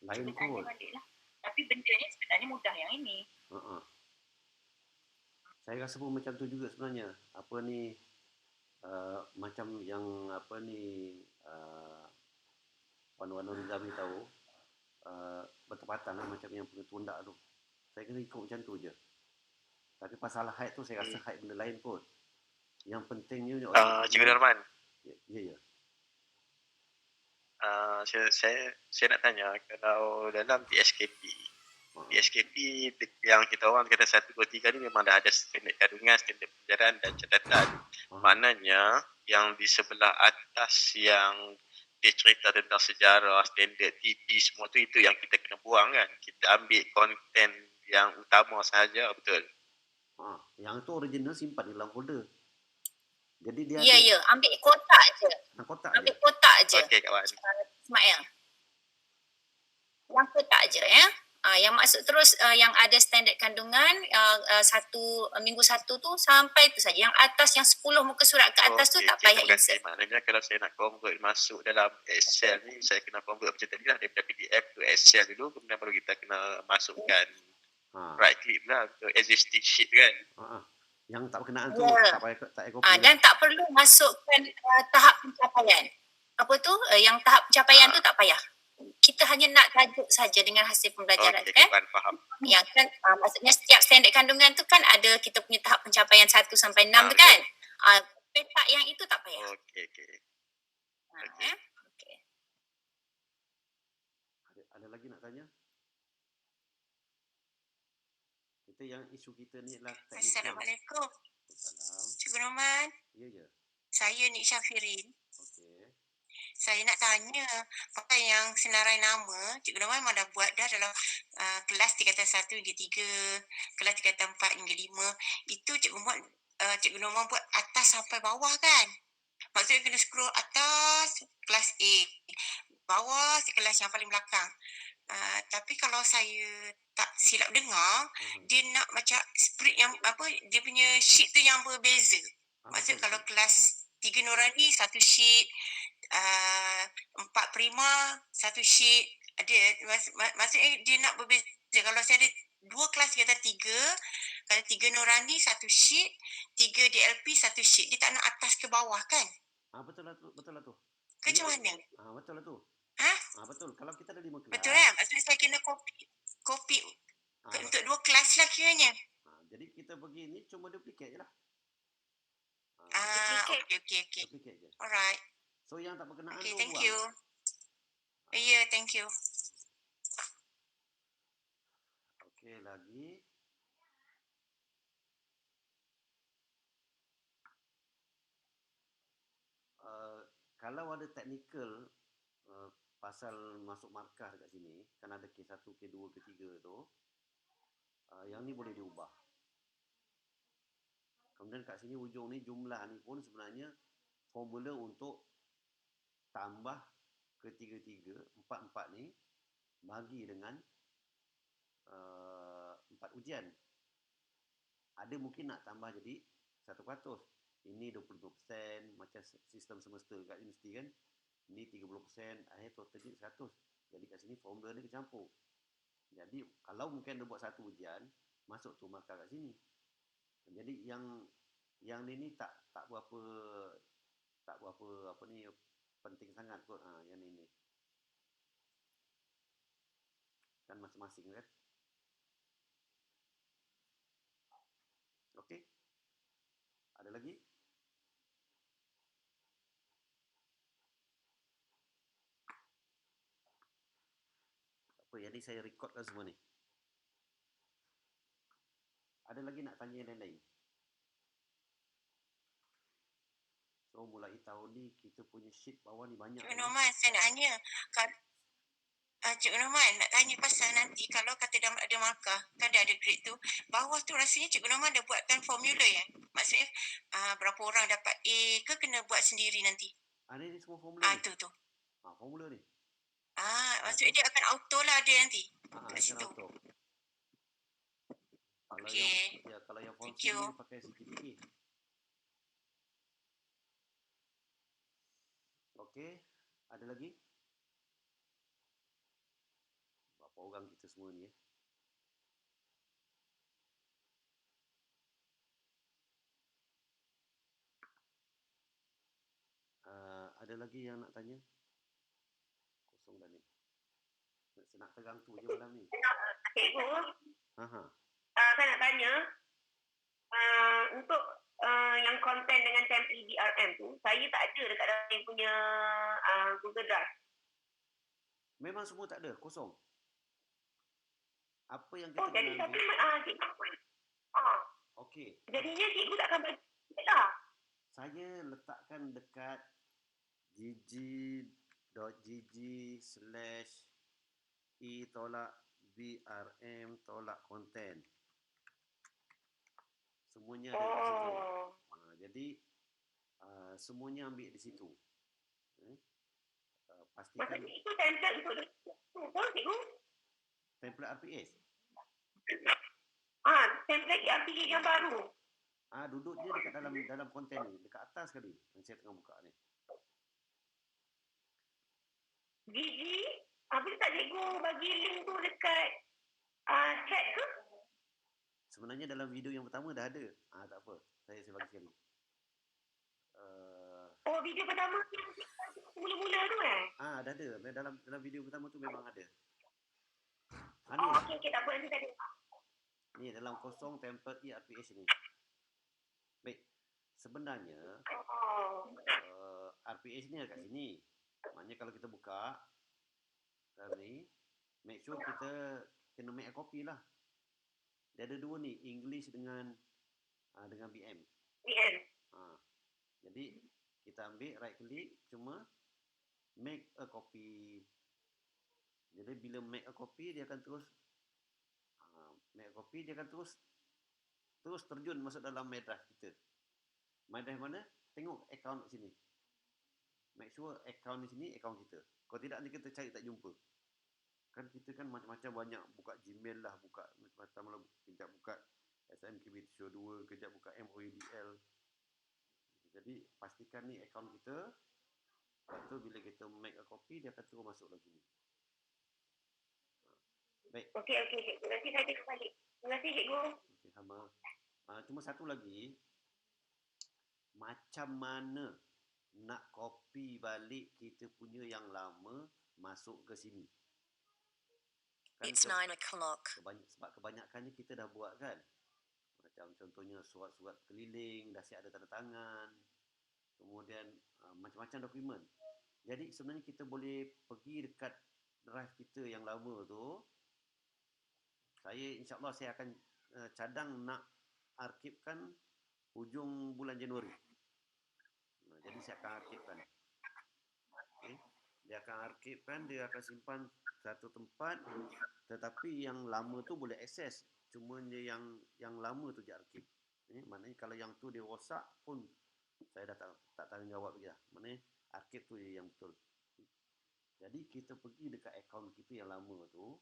Lain kot. Lah. Tapi benda ni sebenarnya mudah yang ini. Saya rasa pun macam tu juga sebenarnya. Apa ni, macam yang apa ni, Wan Nizami tahu, bertepatan lah macam yang pengetua ndak tu. Saya kena ikut macam tu je. Tapi pasal hide tu saya rasa hide benda lain pun. Yang pentingnya Cikgu Norman. Ya. Saya nak tanya, kalau dalam DSKP yang kita orang kata 1, 2, 3 ni memang dah ada standard kandungan, standard pelajaran dan catatan. Maknanya yang di sebelah atas yang dia cerita tentang sejarah, standard, TP, semua tu, itu yang kita kena buang kan. Kita ambil konten yang utama sahaja, betul? Yang tu original simpan di dalam folder. Jadi dia Ya, ambil kotak je. Ambil kotak je. Okey kawan. Ismail. Yang kotak je ya. Yang maksud terus yang ada standard kandungan minggu 1 tu sampai tu saja. Yang atas yang 10 muka surat ke atas tu tak payah insert. Maknanya kalau saya nak convert masuk dalam Excel ni, saya kena convert macam tadi lah, daripada PDF to Excel dulu, kemudian baru kita kena masukkan right click lah ke existing sheet kan. Yang tak berkenaan tu tak payah copy. Dan tak perlu masukkan tahap pencapaian. Apa tu? Yang tahap pencapaian tu tak payah. Kita hanya nak tajuk saja dengan hasil pembelajaran kan? Faham. Ya kan, maksudnya setiap standard kandungan tu kan ada kita punya tahap pencapaian 1 sampai 6 tu kan? Petak yang itu tak payah. Okey. Okay. Ada lagi nak tanya? Kita yang isu kita ni adalah Assalamualaikum. Salam. Cikgu Norman. Ya. Saya Nik Syafirin. Okey. Saya nak tanya, pasal yang senarai nama, Cikgu Norman memang dah buat dah dalam kelas tingkatan 1 hingga 3, kelas tingkatan 4 hingga 5. Itu Cikgu Norman buat atas sampai bawah kan? Maksudnya kena scroll atas kelas A, bawah kelas yang paling belakang. Tapi kalau saya tak silap dengar, dia nak macam spread yang apa, dia punya sheet tu yang berbeza. Maksud kalau kelas 3 Nurani satu sheet, 4 Prima satu sheet. Maksudnya dia nak berbeza. Kalau saya ada 2 kelas tingkatan 3, kalau 3 Nurani satu sheet, 3 DLP satu sheet. Dia tak nak atas ke bawah kan? Betul lah tu. Ke macam mana? Betul lah tu. Betul. Kalau kita ada 5 kelas. Betul kan? Maksudnya saya kena kopi untuk 2 kelas lah kiranya. Jadi kita pergi ni cuma duplicate je lah. Okay. Duplicate je. Alright. So yang tak berkenaan Okay, tu thank buang. you. Yeah, thank you. Okey, lagi. Kalau ada technical pasal masuk markah dekat sini, kan ada K1, K2, K3 tu, yang ni boleh diubah. Kemudian kat sini ujung ni jumlah ni pun sebenarnya formula untuk tambah ketiga-tiga, 4 ni bagi dengan 4 ujian. Ada mungkin nak tambah jadi 100%. Ini 20% macam sistem semesta kat universiti kan. Ini 30%, akhir total jadi 100. Jadi kat sini formula ni kecampur. Jadi kalau mungkin dia buat satu ujian, masuk tu markah kat sini. Jadi yang ni tak berapa apa ni penting sangat kot. Yang ni kan masing-masing kan. Okey. Ada lagi? Apa jadi saya rekodkan semua ni. Ada lagi nak tanya yang lain-lain? So mulai tahun ni kita punya sheet bawah ni banyak. Cik Norman, saya nak tanya. Cik Norman nak tanya pasal nanti kalau kata dah ada markah, kan dah ada grade tu, bawah tu rasanya Cik Norman dah buatkan formula ya? Maksudnya berapa orang dapat A ke kena buat sendiri nanti? Ini semua formula ni. Tu. Formula ni. Maksudnya dia akan auto lah ada nanti. Kat situ. Auto. Okey. Kalau yang form C ni pakai CGPA. Okey, ada lagi? Berapa orang kita semua ni? Ada lagi yang nak tanya? Kosong dah ni. Nak tegang tu je malam ni. Cikgu, saya nak tanya, untuk yang konten dengan template BRM tu, saya tak ada dekat dalam yang punya Google Drive. Memang semua tak ada, kosong. Apa yang kita jadi kena ambil? cikgu. Okey. Jadinya cikgu takkan bagi lah. Saya letakkan dekat gg.e/BRM/konten. Semuanya ada di situ. Jadi semuanya ambil di situ. Pastikan. Maksudnya itu template untuk cikgu? Template RPS? Template RPS yang baru. Duduk je dekat dalam konten ni, dekat atas sekali. Saya tengah buka ni. Gigi, apa tak cikgu bagi link tu dekat chat ke? Sebenarnya dalam video yang pertama dah ada. Tak apa. Saya bagi sekali. Video pertama mula-mula tu dah ada. Dalam video pertama tu memang ada. Okey, tak apa, nanti tadi. Ni dalam kosong template ERPS ni. Baik. Sebenarnya RPS ni dekat sini. Maknanya kalau kita buka ni, make sure kita kena make a copy lah. Dia ada dua ni, English dengan BM. Jadi kita ambil right click, cuma make a copy. Jadi bila make a copy, dia akan terus terus terjun masuk dalam My Drive kita. My Drive mana? Tengok account kat sini. Make sure account di sini account kita. Kalau tidak nanti kita cari tak jumpa. Kan kita kan macam-macam banyak, buka Gmail lah, buka macam-macam lah, kejap buka SMKB Show 2, kejap buka MOEDL. Jadi pastikan ni akaun kita, lepas tu bila kita make a copy, dia akan terus masuk lagi ni. Baik. Okey, cikgu. Nanti saya tengok balik. Terima kasih, cikgu. Okey, sama. Cuma satu lagi, macam mana nak copy balik kita punya yang lama masuk ke sini? Kan It's 9 o'clock. sebab kebanyakannya kita dah buat kan. Macam contohnya surat-surat keliling, dah siap ada tanda tangan. Kemudian macam-macam dokumen. Jadi sebenarnya kita boleh pergi dekat drive kita yang lama tu. InsyaAllah saya akan cadang nak arkibkan hujung bulan Januari. Jadi saya akan arkibkan. Okay. Dia akan arkibkan, dia akan simpan satu tempat, tetapi yang lama tu boleh akses. Cuma yang lama tu je arkib. Maknanya kalau yang tu dia rosak pun saya dah tak tanggungjawab lagi lah. Maknanya arkib tu je yang betul. Jadi kita pergi dekat akaun kita yang lama tu.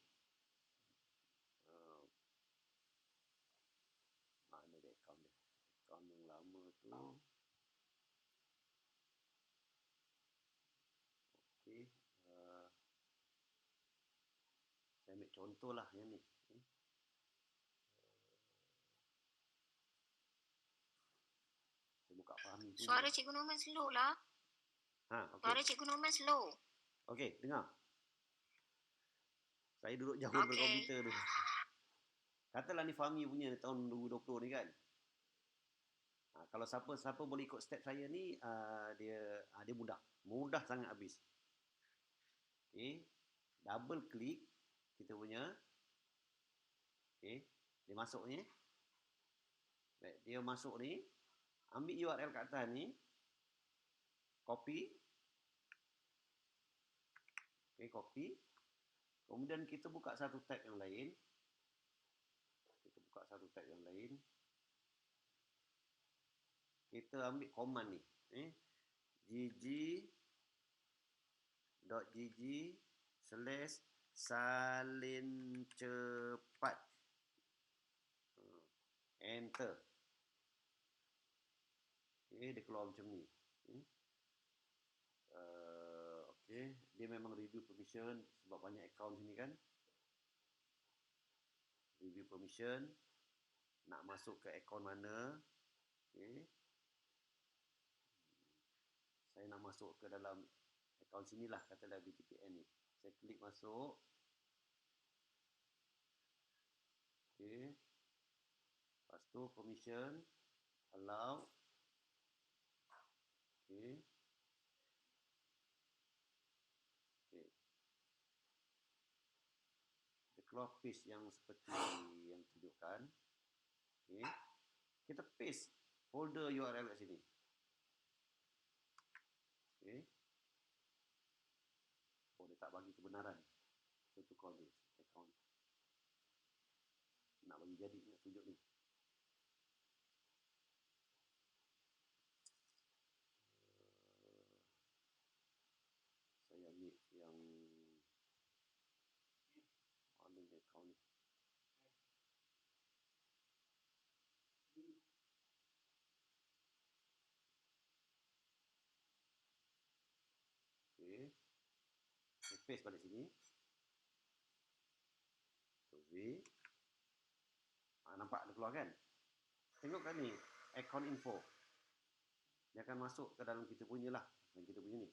Mana dia akaun dia? Akaun yang lama tu. Okey. Saya ambil contoh lah yang ni. Saya buka Fahmi tu. Suara Cikgu Norman slow lah. Okay. Suara Cikgu Norman slow. Okey, dengar. Saya duduk jauh daripada komputer tu. Katalah ni Fahmi punya tahun 2020 ni kan. Kalau siapa boleh ikut step saya ni, dia mudah. Mudah sangat habis. Okey. Double klik kita punya. Okey. Dia masuk ni. Baik, dia masuk ni. Ambil URL kat atas ni. Copy. Okey, copy. Kemudian kita buka satu tab yang lain. Kita ambil command ni. gg.gg/salin cepat. Enter. Okey, dia keluar macam ni. Okey, dia memang review permission sebab banyak akaun sini kan. Review permission. Nak masuk ke akaun mana. Okey. Saya nak masuk ke dalam akaun sinilah, katalah BTPN ni. Saya klik masuk. Okey. Lepas tu permission. Allow. Okey. Okey. Dia keluar paste yang seperti yang tunjukkan. Okey. Kita paste folder URL kat sini. Okey. Oh, dia tak bagi kebenaran. So, to call this account. Nak bagi jadi, nak tunjuk ni. Saya ambil yang mana ni account ni. Okey. Saya paste balik sini. V. Nampak dia keluar kan? Tengok kan ni, account info. Dia akan masuk ke dalam kita punya lah. Dan kita punya ni.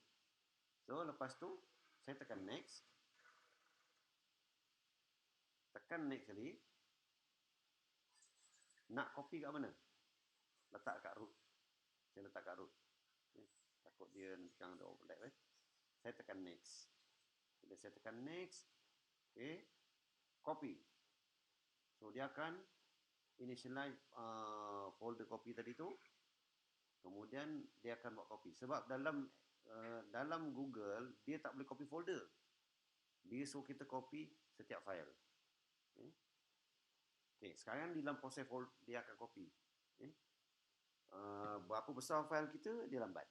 So, lepas tu, saya tekan next. Tekan next kali. Nak copy kat mana? Letak kat root. Saya letak kat root. Takut dia nanti kan ada overlap. Saya tekan next. Bila saya tekan next. Okay. Copy. So, dia akan initialize folder copy tadi tu. Kemudian, dia akan buat copy. Sebab dalam Google, dia tak boleh copy folder. Dia suruh kita copy setiap file. Okay. Sekarang di dalam proses folder, dia akan copy. Okay. Berapa besar file kita, dia lambat.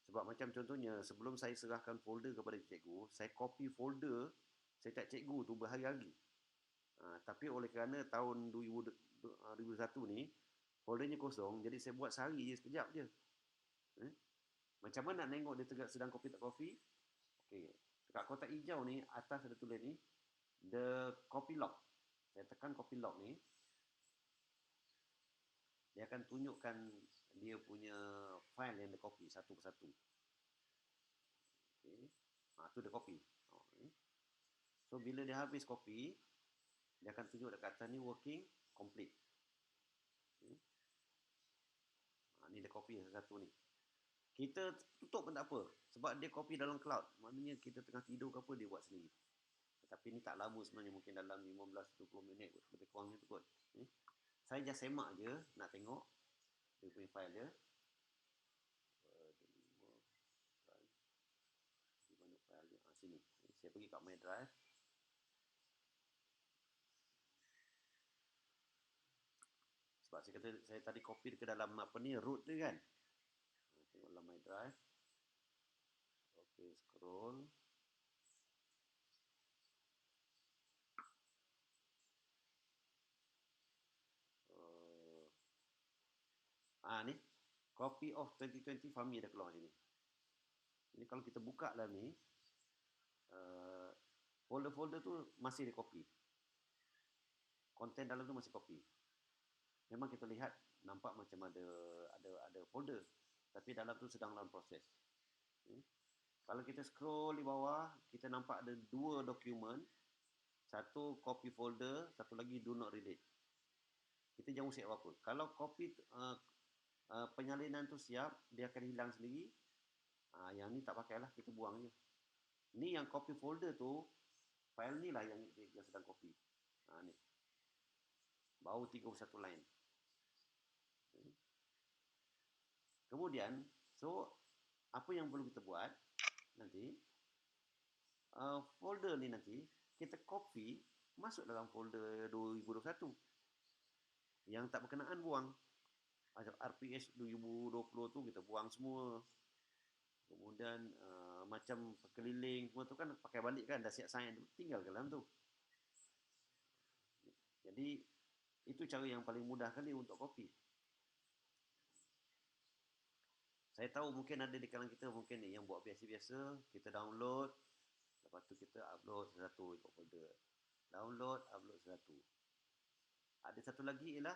Sebab macam contohnya, sebelum saya serahkan folder kepada cikgu, saya copy folder Saya tak cikgu tu berhari-hari. Tapi oleh kerana tahun 2001 ni, foldernya kosong, jadi saya buat sehari je, sekejap je. Macam mana nak tengok dia sedang kopi tak kopi? Okey. Dekat kotak hijau ni, atas ada tulis ni, the copy log. Saya tekan copy log ni, dia akan tunjukkan dia punya file yang dia copy satu persatu. Okey. Tu dia copy. So, bila dia habis copy, dia akan tunjuk dekat atas ni working complete. Ni dia copy satu ni. Kita tutup pun tak apa. Sebab dia copy dalam cloud. Maknanya kita tengah tidur ke apa, dia buat sendiri. Tapi ni tak lama sebenarnya. Mungkin dalam 15-20 minit kot. Lebih kurang macam tu kot. Saya just semak je. Nak tengok dia punya file dia. Di mana file dia? Sini. Saya pergi kat my drive. Sebab saya kata saya tadi copy ke dalam apa ni, root tu kan. Tengok dalam my drive. Okey, scroll. Ni copy of 2020 Fahmi dah keluar sini. Ini kalau kita buka dalam ni, folder-folder tu masih di copy. Konten dalam tu masih copy. Memang kita lihat nampak macam ada folder, tapi dalam tu sedang dalam proses. Kalau kita scroll di bawah, kita nampak ada 2 dokumen, satu copy folder, satu lagi do not read it. Kita jangan usik apa-apa. Kalau copy penyalinan tu siap, dia akan hilang sendiri. Yang ni tak pakailah, kita buang je. Ni yang copy folder tu, file ni lah yang sedang copy. Ni. Baru 31 line. Kemudian, so apa yang perlu kita buat nanti, folder ni nanti kita copy masuk dalam folder 2021. Yang tak berkenaan buang. RPS 2020 tu kita buang semua. Kemudian macam keliling semua tu kan pakai balik kan, dah siap sign, tinggal ke dalam tu. Jadi itu cara yang paling mudah kali untuk copy. Saya tahu mungkin ada di kalangan kita mungkin yang buat biasa-biasa, kita download, lepas tu kita upload satu ikut folder. Download, upload satu. Ada satu lagi ialah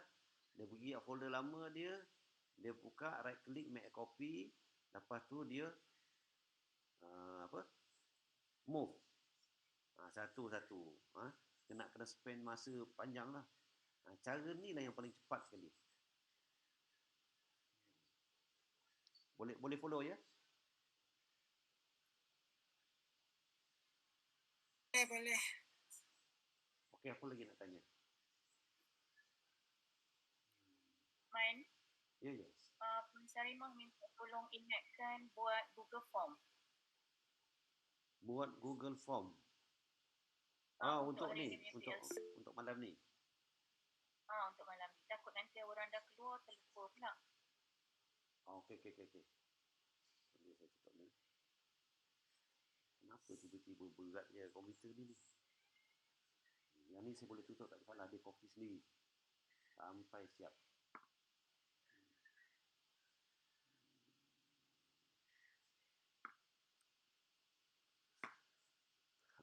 dia pergi folder lama dia buka, right click, make a copy, lepas tu dia move. Satu-satu. Kena spend masa panjang lah. Cara ni lah yang paling cepat sekali. Boleh follow ya? Boleh. Okey, apa lagi nak tanya? Man, Ya. Puan Sarimah minta tolong ingatkan buat Google Form. Buat Google Form. Untuk ni, untuk malam ni. Untuk malam ni. Takut nanti orang dah keluar, terlupa pula. Okey. Boleh saya tutup ni. Kenapa tiba-tiba berat je komputer ni? Yang ni saya boleh tutup, tak salah. Dia copy sendiri. Sampai siap.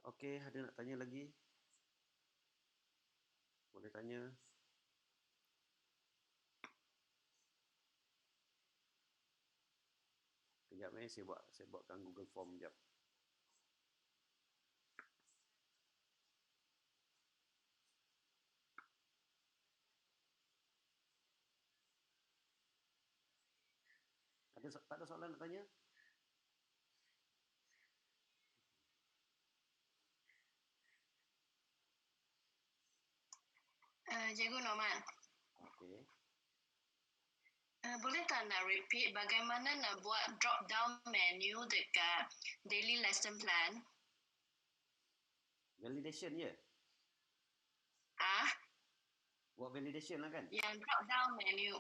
Okey, ada nak tanya lagi? Boleh tanya. Kejap saya buatkan Google Form sekejap. Tak ada soalan nak tanya? Cikgu Norman. Okey. Boleh tak nak repeat bagaimana nak buat drop down menu dekat daily lesson plan? Validation ya? Buat validation lah kan? Yang drop down menu.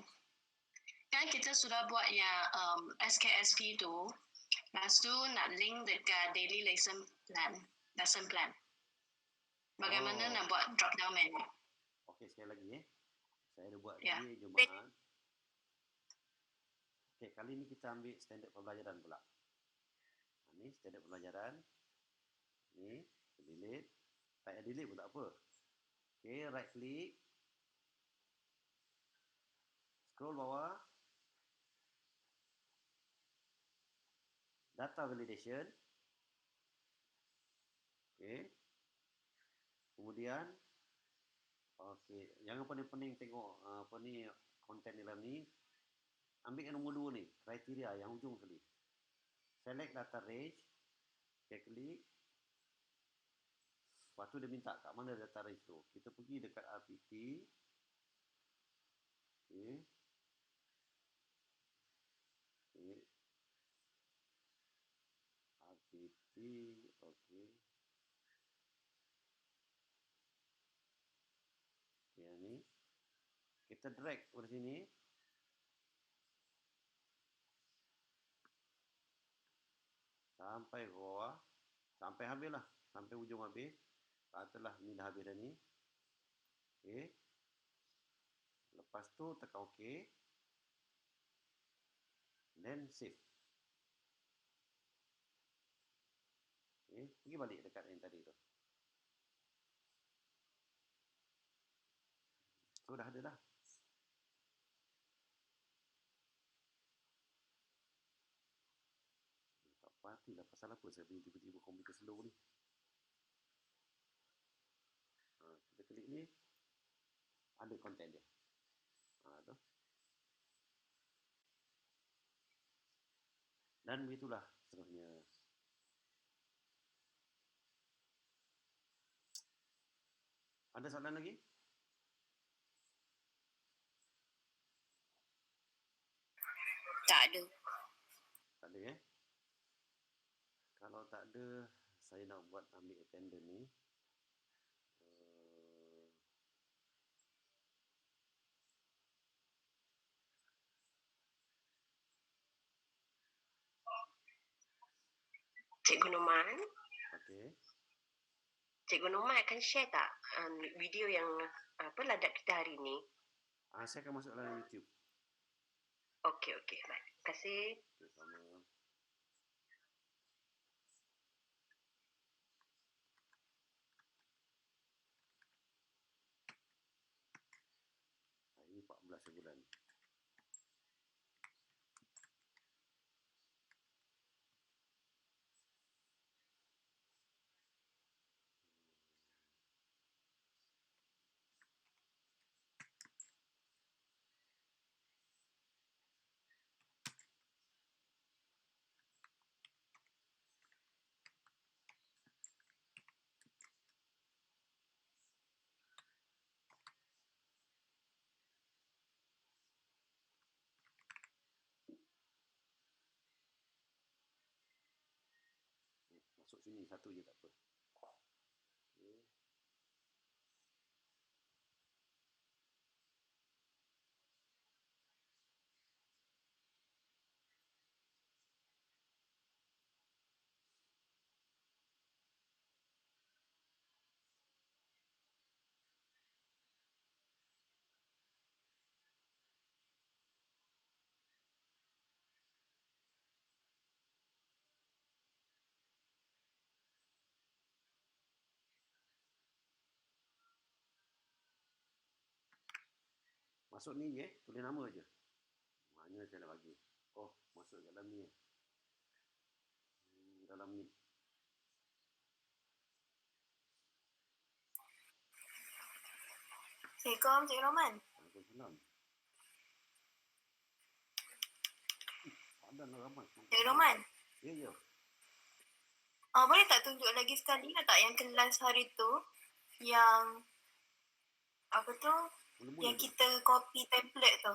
Kan kita sudah buat yang SKSP tu. Lepas tu nak link dekat daily lesson plan. Bagaimana nak buat drop down menu? Okey, sekali lagi Saya dah buat Ya. tadi jemaah. Okey, kali ni kita ambil standard pembelajaran pula. Ni standard pembelajaran. Ni, delete. Tak payah delete pun tak apa. Okey, right click. Scroll bawah. Data validation. Okey. Kemudian, okey, yang paling tengok apa ni konten dalam ni. Ambil yang nombor 2 ni, kriteria yang hujung sekali. Select data range. Okay, klik. Lepas tu dia minta kat mana data range tu. Kita pergi dekat RPT. Okay. Okay. RPT. Okay. Okay, yang ni. Kita drag ke sini. Sampai bawah. Sampai habis lah. Sampai hujung habis. Katalah ni dah habis dah ni. Okay. Lepas tu tekan OK. Then save. Okay. Pergi balik dekat yang tadi tu. So dah ada dah. Tak pastilah pasal apa saya punya tiba-tiba komputer slow ni. Kita klik ni. Ada konten dia. Tu. Dan begitulah seterusnya. Ada soalan lagi? Tak ada. Tak ada Kalau tak ada, saya nak buat ambil attendance ni. Cikgu Noman. Okey. Cikgu Noman akan share tak video yang ladap kita hari ni? Saya akan masuk dalam YouTube. Okey. Baik. Terima kasih. Okay, sama. Hari ni 14 bulan. Masuk sini satu je tak apa. Okay. Masuk ni tulis nama je. Mana saya nak bagi? Oh, masuk dalam ni. Dalam ni. Assalamualaikum, Cikgu Roman. Waalaikumsalam. Ada nak ramai. Cikgu Roman. Ya. Boleh tak tunjuk lagi sekali tak yang kelas hari tu yang apa tu? Mula-mula yang kita copy template tu.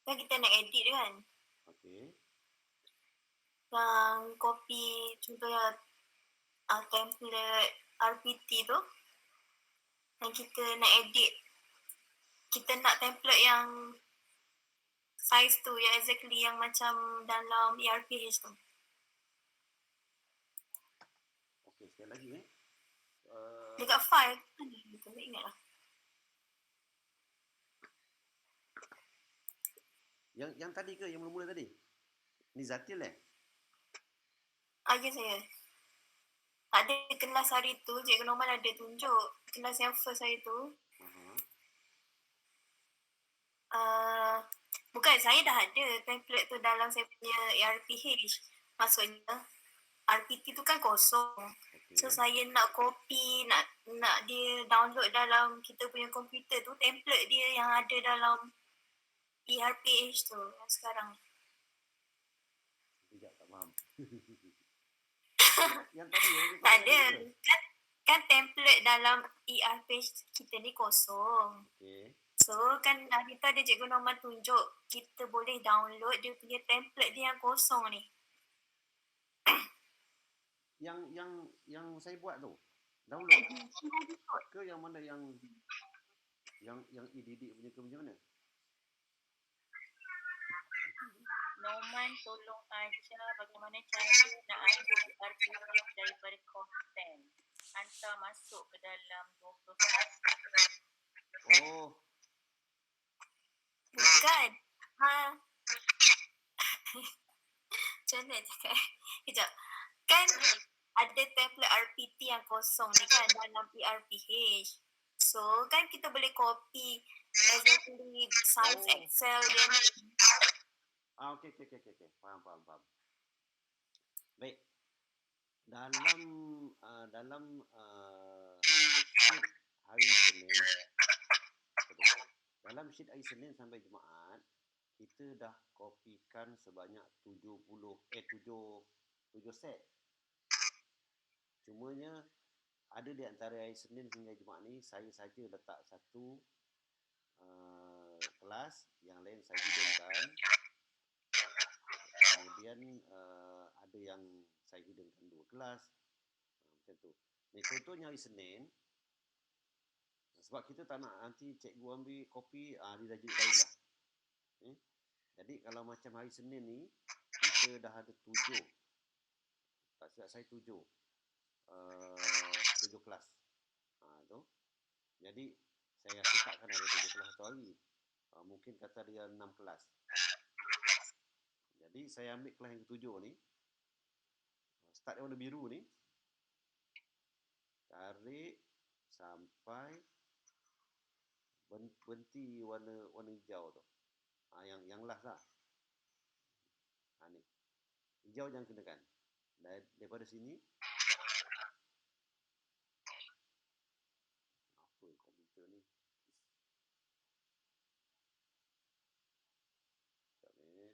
Kan kita nak edit kan? Okey. Yang copy contohnya template RPT tu. Yang kita nak edit. Kita nak template yang size tu, yang exactly yang macam dalam ERPH tu. Okey, sekali lagi Dekat file kan? Tak ingat lah. Yang tadi ke? Yang mula-mula tadi? Ni Zatil Ya saya. Tak ada kelas hari tu, Cikgu Norman ada tunjuk kelas yang first hari tu. Bukan, saya dah ada template tu dalam saya punya ARPH. Maksudnya RPT tu kan kosong. So saya nak copy, nak dia download dalam kita punya komputer tu, template dia yang ada dalam ERPH tu yang sekarang. Tidak, tak faham. Yang tadi tak ada. Kan template dalam ERPH kita ni kosong. So kan hari tu ada Cikgu Norman tunjuk kita boleh download dia punya template dia yang kosong ni. Yang saya buat tu download ke yang mana yang e-didik punya ke macam mana? Norman tolong ajar bagaimana cara nak ambil RPH daripada konten. Hantar masuk ke dalam 20 Bukan. Macam mana cakap? Kejap. Kan ada template RPT yang kosong ni kan dalam ERPH. So kan kita boleh copy exactly size Excel dia ni. Okey. Faham. Baik. Dalam sheet hari Senin, dalam sheet hari Senin sampai Jumaat, kita dah kopikan sebanyak 7 set. Cumanya ada di antara hari Senin hingga Jumaat ni saya saja letak satu kelas, yang lain saya hidungkan. Kemudian ada yang saya hidungkan 2 kelas. Macam tu. Ni contohnya hari Senin. Sebab kita tak nak nanti cikgu ambil kopi, dia dah jadi lain lah. Jadi kalau macam hari Senin ni, kita dah ada 7. Tak silap saya 7 kelas. Tu. Jadi saya rasa takkan ada 7 kelas satu hari. Mungkin kata dia 6 kelas. Jadi saya ambil kelas yang ke-7 ni. Start warna biru ni. Tarik sampai berhenti warna hijau tu. Yang last lah. Ni. Hijau jangan kenakan. Daripada sini. Apa komputer ni? Sekejap ni.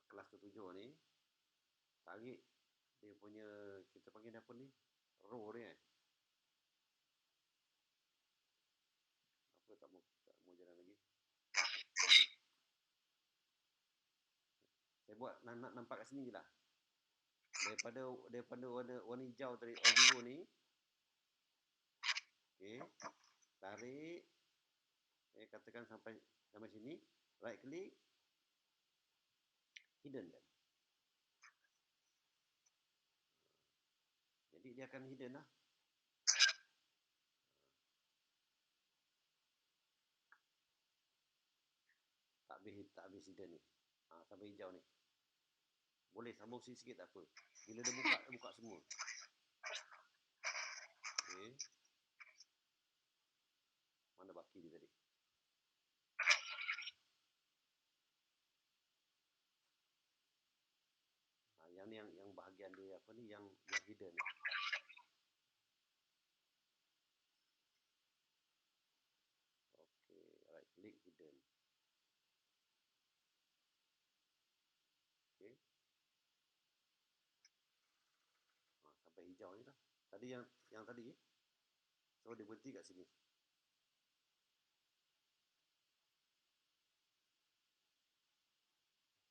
Kelas ke-7 ni. Tarik dia punya, kita panggil apa ni? Row ni Apa tak mau jalan lagi. Saya buat nak nampak kat sini je lah. Daripada warna hijau tadi, biru ni. Okey. Tarik. Katakan sampai sini. Right click. Hidden kan. Jadi dia akan hidden lah. Tak habis hidden ni. Sampai hijau ni. Boleh sambung sikit tak apa. Bila dia buka semua. Okey. Mana baki dia tadi? Yang bahagian dia apa ni, yang hidden ni. Okey, right click hidden. Okey. Sampai hijau ni lah. Tadi yang tadi. So dia berhenti kat sini.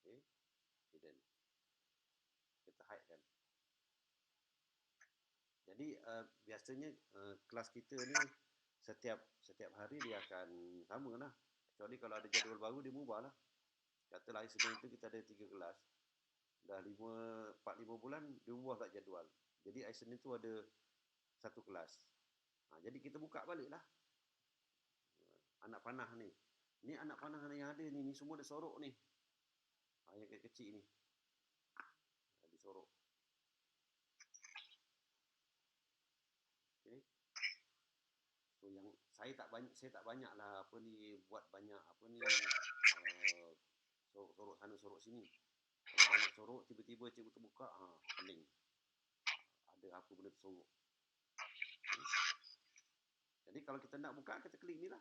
Okey. Hidden. Kita hide kan. Jadi biasanya kelas kita ni setiap hari dia akan sama lah. Kecuali kalau ada jadual baru dia mubah lah. Katalah hari Senin itu kita ada 3 kelas. dah 4-5 bulan dia ubah tak jadual. Jadi hari Senin tu ada satu kelas. Jadi kita buka balik lah anak panah ni. Ni anak panah yang ada ni semua dia sorok ni. Yang kecil ni. Dia sorok. Okay. So yang saya tak banyak lah buat banyak sorok sana sorok sini. Kalau banyak sorok tiba-tiba cikgu terbuka, pening. Ada apa benda tersorok. Okay. Jadi kalau kita nak buka, kita klik ni lah.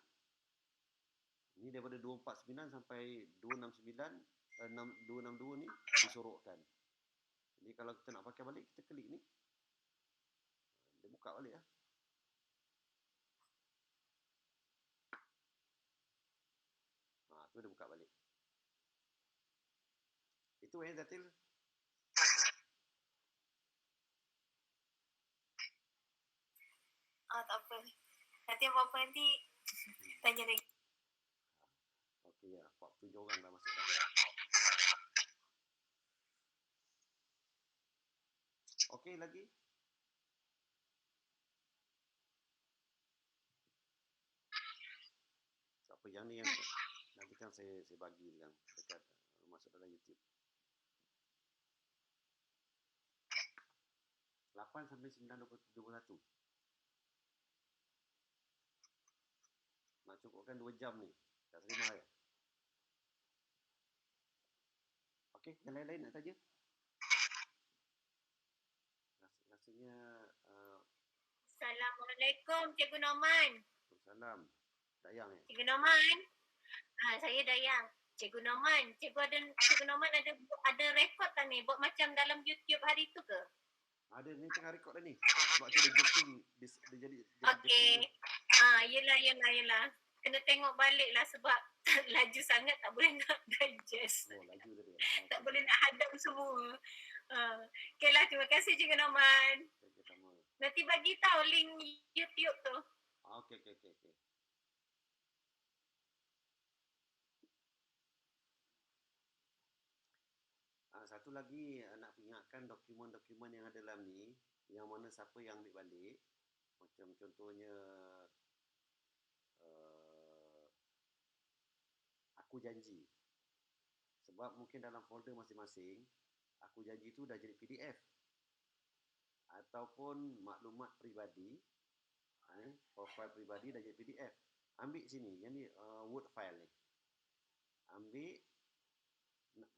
Ni daripada 249 sampai 262 ni disorokkan. Jadi kalau kita nak pakai balik, kita klik ni. Dia buka balik lah. Tu dia buka balik. Itu Zatil. Tak apa. Nanti apa-apa nanti tanya lagi. Okey ya, 47 orang dah masuk dah. Okey lagi? Siapa yang ni yang nanti kan saya bagi yang dekat masuk dalam YouTube. 8 sampai 9:21. Nak cukupkan 2 jam ni. Tak terima ya? Okey, yang lain-lain nak tanya? Rasanya Assalamualaikum Cikgu Norman. Waalaikumsalam. Dayang ya? Cikgu Norman. Saya Dayang. Cikgu Norman ada rekod tak ni? Buat macam dalam YouTube hari tu ke? Ada ni tengah rekod dah ni. Sebab tu dia getting dia jadi Okey. Yelah. Kena tengok balik lah sebab laju sangat tak boleh nak digest. Laju tadi. Tak boleh nak hadam semua. Okeylah, terima kasih Cikgu Norman. Sama. Nanti bagi tahu link YouTube tu. Okey. Satu lagi nak ingatkan dokumen-dokumen yang ada dalam ni, yang mana siapa yang ambil balik, macam contohnya aku janji. Sebab mungkin dalam folder masing-masing, aku janji tu dah jadi PDF. Ataupun maklumat peribadi, profil peribadi dah jadi PDF. Ambil sini, yang ni Word file ni. Ambil,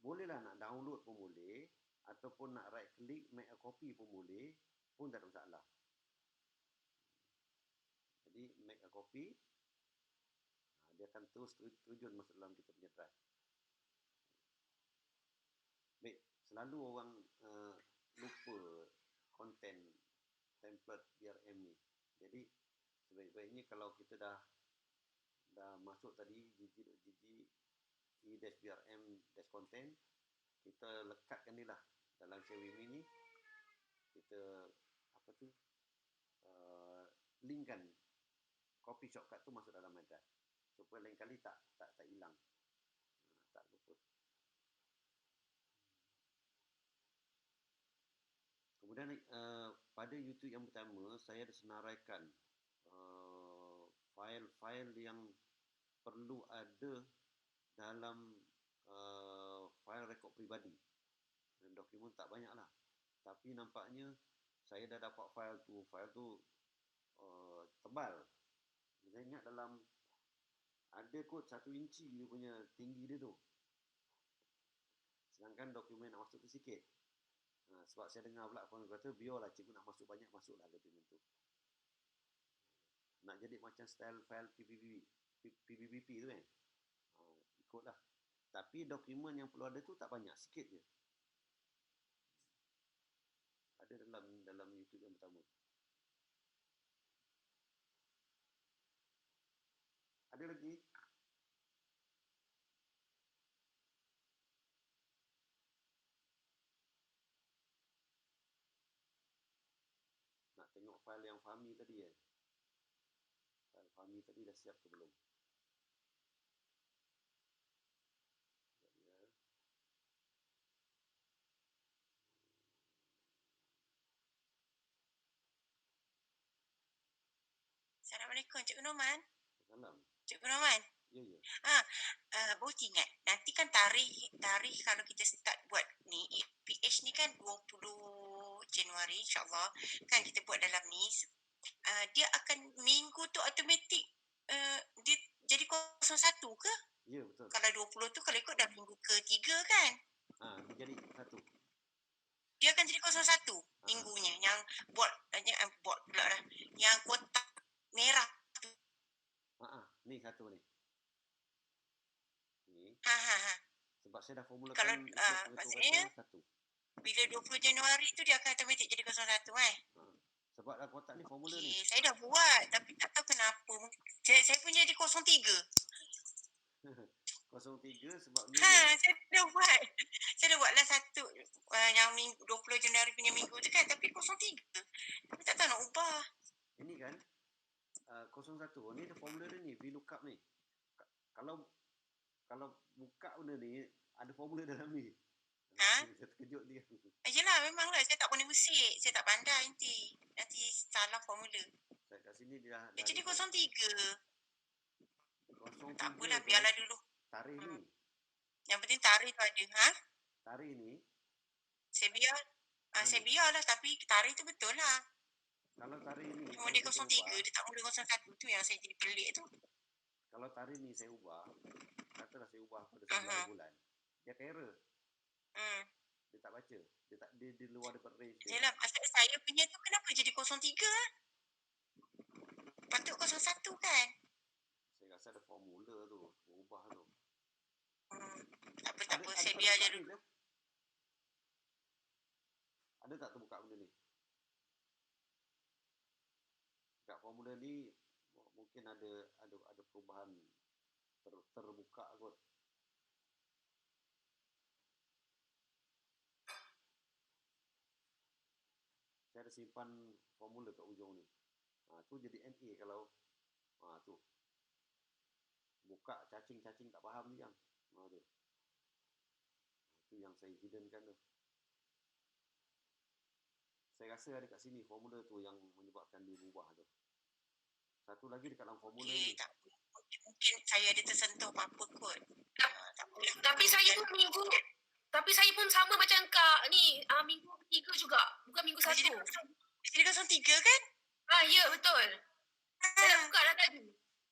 bolehlah nak download pun boleh, ataupun nak right click, make a copy pun boleh, pun tak ada masalah. Jadi, make a copy, dia akan terus terjun masuk dalam kita punya drive. Baik, selalu orang lupa konten template BRM ni. Jadi, sebaik-baiknya kalau kita dah masuk tadi, e-brm-content, kita lekatkan ni lah dalam CWMI ni. Kita linkkan copy shortcut tu masuk dalam drive supaya lain kali tak hilang, tak lupa. Kemudian pada YouTube yang pertama saya ada senaraikan file-file yang perlu ada dalam file rekod peribadi. Dan dokumen tak banyak lah. Tapi nampaknya saya dah dapat file tu tebal. Saya ingat dalam ada kot 1 inci dia punya tinggi dia tu. Sedangkan dokumen nak masuk tu sikit. Sebab saya dengar pula orang kata biarlah cikgu nak masuk banyak, masuklah dokumen tu. Nak jadi macam style file PBBP tu kan. Ikutlah. Tapi dokumen yang perlu ada tu tak banyak, sikit je. Ada dalam YouTube yang pertama. Ada lagi? Nak tengok file yang Fahmi tadi kan? File Fahmi tadi dah siap ke belum? Assalamualaikum Cikgu Norman. Salam. Cikgu Norman. Ya, ya. Baru ingat, nanti kan tarikh kalau kita start buat ni, PH ni kan 20 Januari insyaAllah. Kan kita buat dalam ni, dia akan minggu tu automatik dia jadi 01 ke? Ya, betul. Kalau 20 tu kalau ikut dah minggu ke-3 kan? Dia jadi 1. Dia akan jadi 01 minggunya. Yang board pula dah. Yang kotak merah tu. Ni 1 ni. Ni. Sebab saya dah formulakan Kalau maksudnya 1. Bila 20 Januari tu dia akan automatik jadi 01 Sebab dah kotak ni formula ni. Saya dah buat tapi tak tahu kenapa. Saya punya jadi 03. 03 sebabnya saya dah buat. Saya dah buatlah satu yang 20 Januari punya minggu tu kan, tapi 03. Tapi tak tahu nak ubah. Ini kan 01 ni ada formula dia ni, VLOOKUP ni. Kalau buka benda ni ada formula dalam ni. Saya terkejut dia. Yelah, memanglah saya tak boleh musik. Saya tak pandai nanti salah formula. Saya kat sini dia Dia jadi 03. 03 tak apalah, biarlah dulu. Tarikh ni. Yang penting tarikh tu ada. Tarikh ni. Saya biar. Saya biarlah, tapi tarikh tu betul lah. Kalau tarikh ni. Cuma dia 03, dia tak mula 01 tu yang saya jadi pelik tu. Kalau tarikh ni saya ubah, katalah saya ubah pada 9 bulan. Dia akan error. Dia tak baca. Dia di luar daripada range dia. Yalah, maksud saya punya tu kenapa jadi 03? Patut 01 kan? Saya rasa ada formula tu, ubah tu. Tak apa, saya biar je dulu. Ada tak terbuka benda ni? Kat formula ni mungkin ada perubahan terbuka kot. Saya ada simpan formula kat ujung ni. Tu jadi NA kalau tu. Buka cacing-cacing tak faham ni yang. Tu. Itu yang saya hiddenkan tu. Saya rasa ada kat sini formula tu yang menyebabkan dia berubah tu. Satu lagi dekat dalam formula ni. Tak, mungkin saya ada tersentuh apa-apa kot. Tapi saya pun sama macam Kak ni, minggu 3 juga, bukan minggu 1. Jadi 03 kan? Ya, betul. Saya dah buka dah tadi.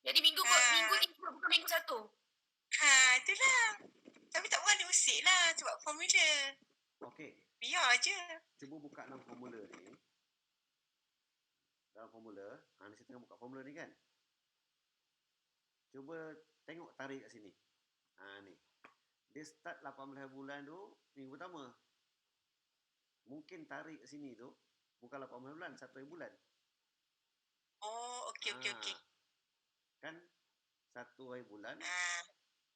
Jadi minggu 3 bukan minggu 1. Itulah. Tapi tak boleh usik lah sebab formula. Okey. Biar je. Cuba buka dalam formula ni. Dalam formula, ni saya tengah buka formula ni kan. Cuba tengok tarikh kat sini. Ni. Dia start 18 bulan tu minggu pertama. Mungkin tarikh kat sini tu bukan 18 bulan, 1 bulan. Oh, okey. Kan 1 bulan.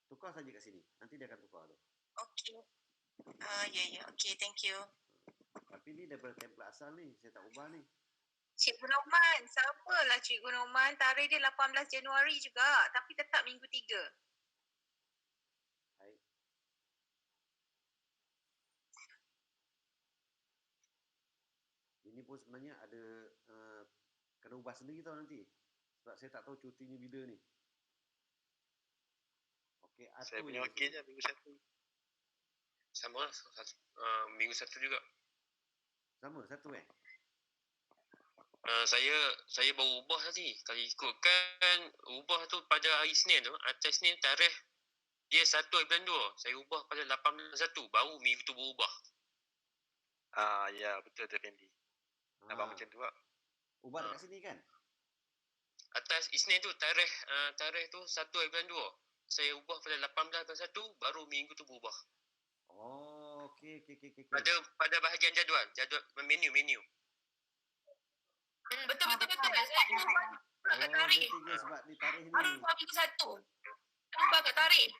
Tukar saja kat sini. Nanti dia akan tukar tu. Okey. Ya. Okey, thank you. Tapi ni daripada template asal ni. Saya tak ubah ni. Cikgu Norman, sabalah Cikgu Norman. Tarikh dia 18 Januari juga. Tapi tetap minggu 3. Hai. Ini pun sebenarnya ada kena ubah sendiri tau nanti. Sebab saya tak tahu cutinya bila ni. Okey, saya punya okey je minggu 1. Sama lah, minggu 1 juga. Sama, 1 Saya baru ubah tadi. Kalau ikutkan ubah tu pada hari Isnin tu, atas Isnin tarikh dia 1 bulan 2. Saya ubah pada 18/1, baru minggu tu berubah. Ya, betul tu Fendi. Nampak macam tu lah. Ubah dekat sini kan? Atas Isnin tu tarikh tu 1 bulan 2. Saya ubah pada 18/1, baru minggu tu berubah. Oh, okey. Pada bahagian jadual menu. Betul. Saya ubah kat tarikh. Sebab ni tarikh ni. Baru ubah minggu 1. Ubah kat tarikh.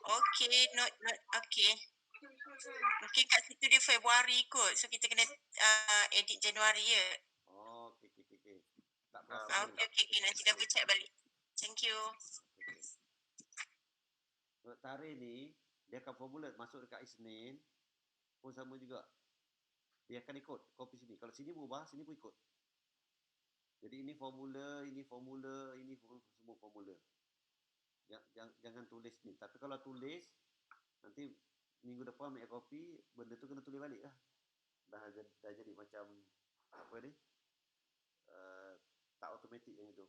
Okey, note. Okey. Mungkin kat situ dia Februari kot. So kita kena edit Januari je. Oh, okey. Tak perasan. Okey. Nanti double check balik. Thank you. Untuk tarikh ni, dia akan formula masuk dekat Isnin pun sama juga. Dia akan ikut kopi sini. Kalau sini berubah, sini pun ikut. Jadi ini formula, ini semua formula. Jangan tulis ni. Tapi kalau tulis, nanti minggu depan ambil kopi, benda tu kena tulis balik lah. Dah jadi macam apa ni? Tak automatik yang itu.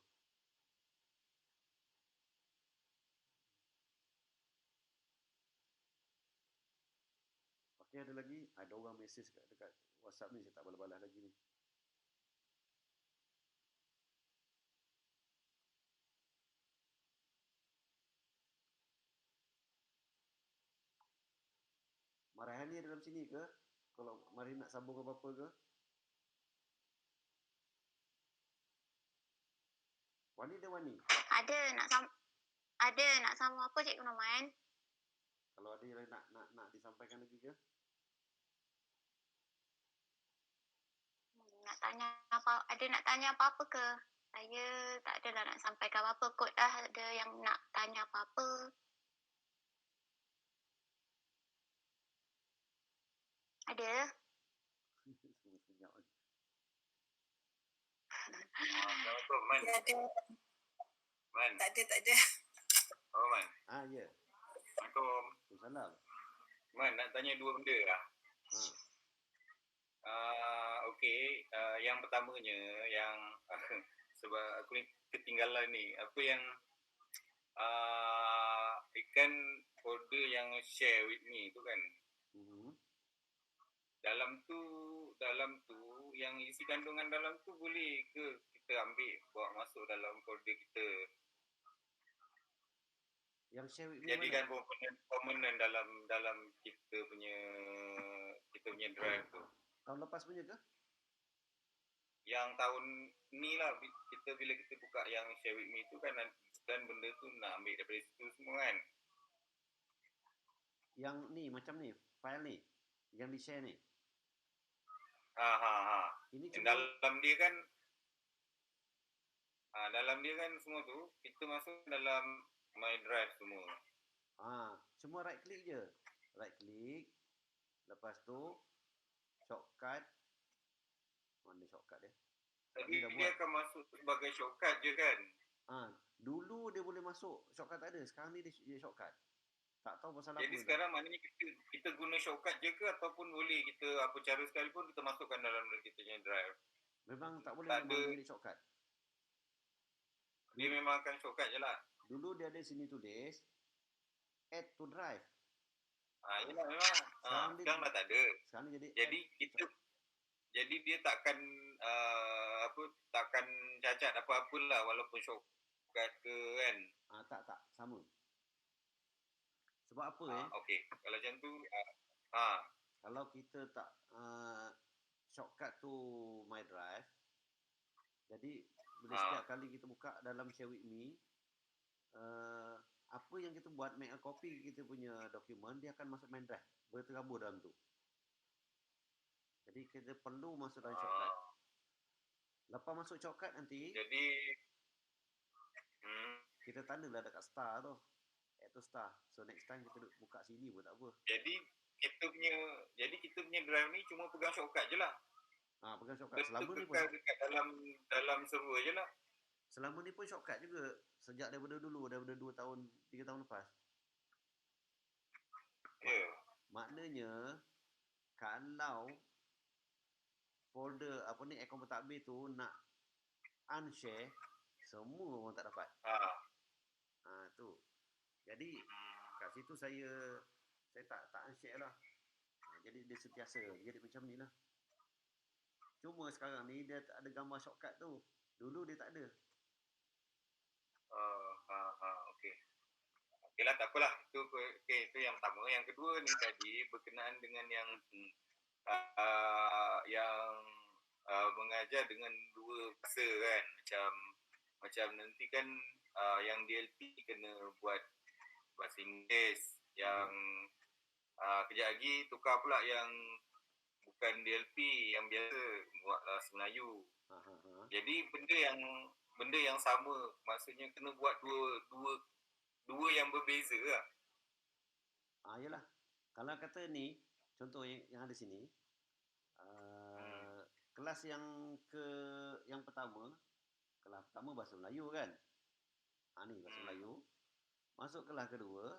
Okey, ada lagi? Ada orang mesej dekat WhatsApp ni, saya tak balas-balas lagi ni. Marahani ada dalam sini ke? Kalau mari nak sambung apa-apa ke? Wani ada Wani? Ada nak sambung apa Cikgu Norman? Kalau ada yang nak disampaikan lagi ke? Nak tanya apa-apa ke? Saya tak adalah nak sampaikan apa-apa. Kot dah ada yang nak tanya apa-apa. Ada? Semua senyap. Assalamualaikum, Man. Ada. Man. Tak ada. Oh, Man. Ya. Assalamualaikum. Waalaikumsalam. Man, nak tanya dua benda lah. Okey, yang pertamanya yang sebab aku ni ketinggalan ni, apa yang ikan folder yang share with me tu kan. Dalam tu yang isi kandungan dalam tu boleh ke kita ambil bawa masuk dalam folder kita? Yang share with me jadikan komponen dalam kita punya drive tu. Tahun lepas punya ke? Yang tahun ni lah, bila kita buka yang share with me tu kan benda tu nak ambil daripada situ semua kan. Yang ni macam ni, file ni yang di share ni. Ini cuma dalam dia kan semua tu kita masuk dalam my drive semua. Cuma right click je. Right click. Lepas tu shortcut. Mana shortcut dia? Jadi dia akan masuk sebagai shortcut je kan? Dulu dia boleh masuk shortcut tak ada. Sekarang ni dia shortcut. Tak tahu pasal apa. Jadi sekarang maknanya kita guna shortcut je ke ataupun boleh kita apa cara sekalipun kita masukkan dalam kita punya drive? Memang tak boleh ambil shortcut. Dia memang akan shortcut je lah. Dulu dia ada sini tulis add to drive. Yelah memang. Sekarang dah tak ada. Sekarang jadi dia takkan takkan cacat apa-apalah walaupun shortcut ke kan. Tak sama. Sebab apa okey. Kalau macam tu kalau kita tak shortcut to my drive, jadi bila setiap kali kita buka dalam share with me, apa yang kita buat, make a copy kita punya dokumen, dia akan masuk main drive, berterabur dalam tu. Jadi kita perlu masuk dalam shortcut. Lepas masuk shortcut nanti, jadi kita tandalah dekat star tu, add to star. So next time kita buka sini pun tak apa. Jadi kita punya drive ni cuma pegang shortcut je lah. Pegang shortcut. Selama ni pun dekat dalam server je lah. Selama ni pun shortcut juga. Sejak daripada 2 tahun, 3 tahun lepas. Maknanya kalau folder akaun pentadbir tu nak unshare, semua orang tak dapat. Tu. Jadi kat situ saya tak unshare lah. Jadi dia sentiasa jadi macam ni lah. Cuma sekarang ni dia ada gambar shortcut tu. Dulu dia tak ada. Okey. Okeylah, tak apalah. Itu yang pertama. Yang kedua ni tadi berkenaan dengan yang mengajar dengan dua bahasa kan. Macam nanti kan yang DLP kena buat bahasa Inggeris. Yang kejap lagi tukar pula yang bukan DLP, yang biasa buat bahasa Melayu. Jadi benda yang sama, maksudnya kena buat dua yang berbeza lah. Yalah. Kalau kata ni, contoh yang ada sini, kelas yang pertama, Kelas pertama bahasa Melayu kan. Ni bahasa Melayu. Masuk kelas kedua,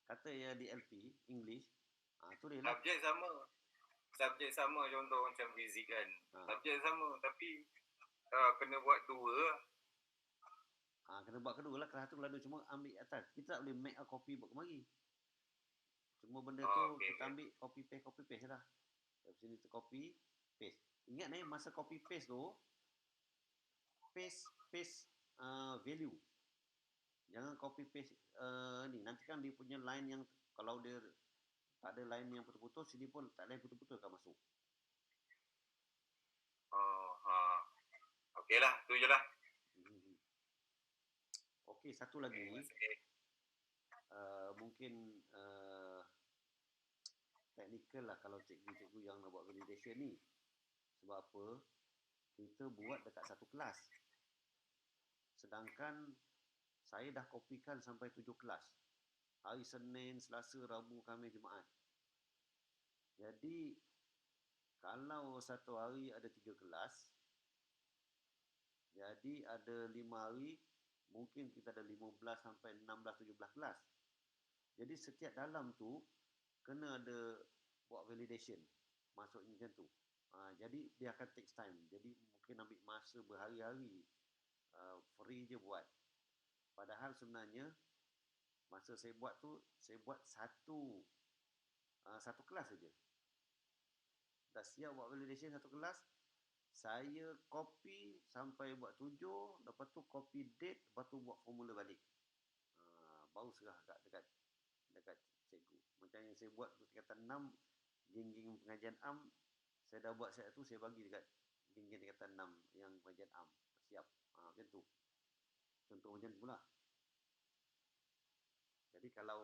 kata ya DLP, English. Tu dia lah. Subjek sama contoh macam fizik kan. Subjek sama tapi kena buat dua. Kena buat kedua lah. Kelas tu kelas dua cuma ambil atas. Kita tak boleh make a copy buat kemari. Cuma benda tu kita ambil copy paste lah. Dari sini tu copy paste. Ingat masa copy paste tu paste value. Jangan copy paste ni. Nanti kan dia punya line yang kalau dia tak ada line yang putus-putus, sini pun tak ada yang putus-putus akan masuk. Okey lah, tu je lah. Okey, satu lagi. Mungkin technical lah kalau cikgu-cikgu yang nak buat validation ni. Sebab apa? Kita buat dekat satu kelas. Sedangkan saya dah kopikan sampai 7 kelas. Hari Senin, Selasa, Rabu, Khamis, Jumaat. Jadi, kalau satu hari ada 3 kelas, jadi ada 5 hari, mungkin kita ada 15 sampai 16, 17 kelas. Jadi, setiap dalam tu, kena ada buat validation. Maksudnya macam tu. Jadi, dia akan take time. Jadi, mungkin ambil masa berhari-hari. Free je buat. Padahal sebenarnya masa saya buat tu, saya buat satu kelas saja. Dah siap buat validation satu kelas, saya copy sampai buat 7, lepas tu copy date, lepas tu buat formula balik. Baru serah dekat cikgu. Macam yang saya buat tingkatan 6, geng-geng pengajian am, saya dah buat set tu, saya bagi dekat geng-geng tingkatan 6 yang pengajian am. Siap. Macam tu. Contoh macam tu lah. Jadi kalau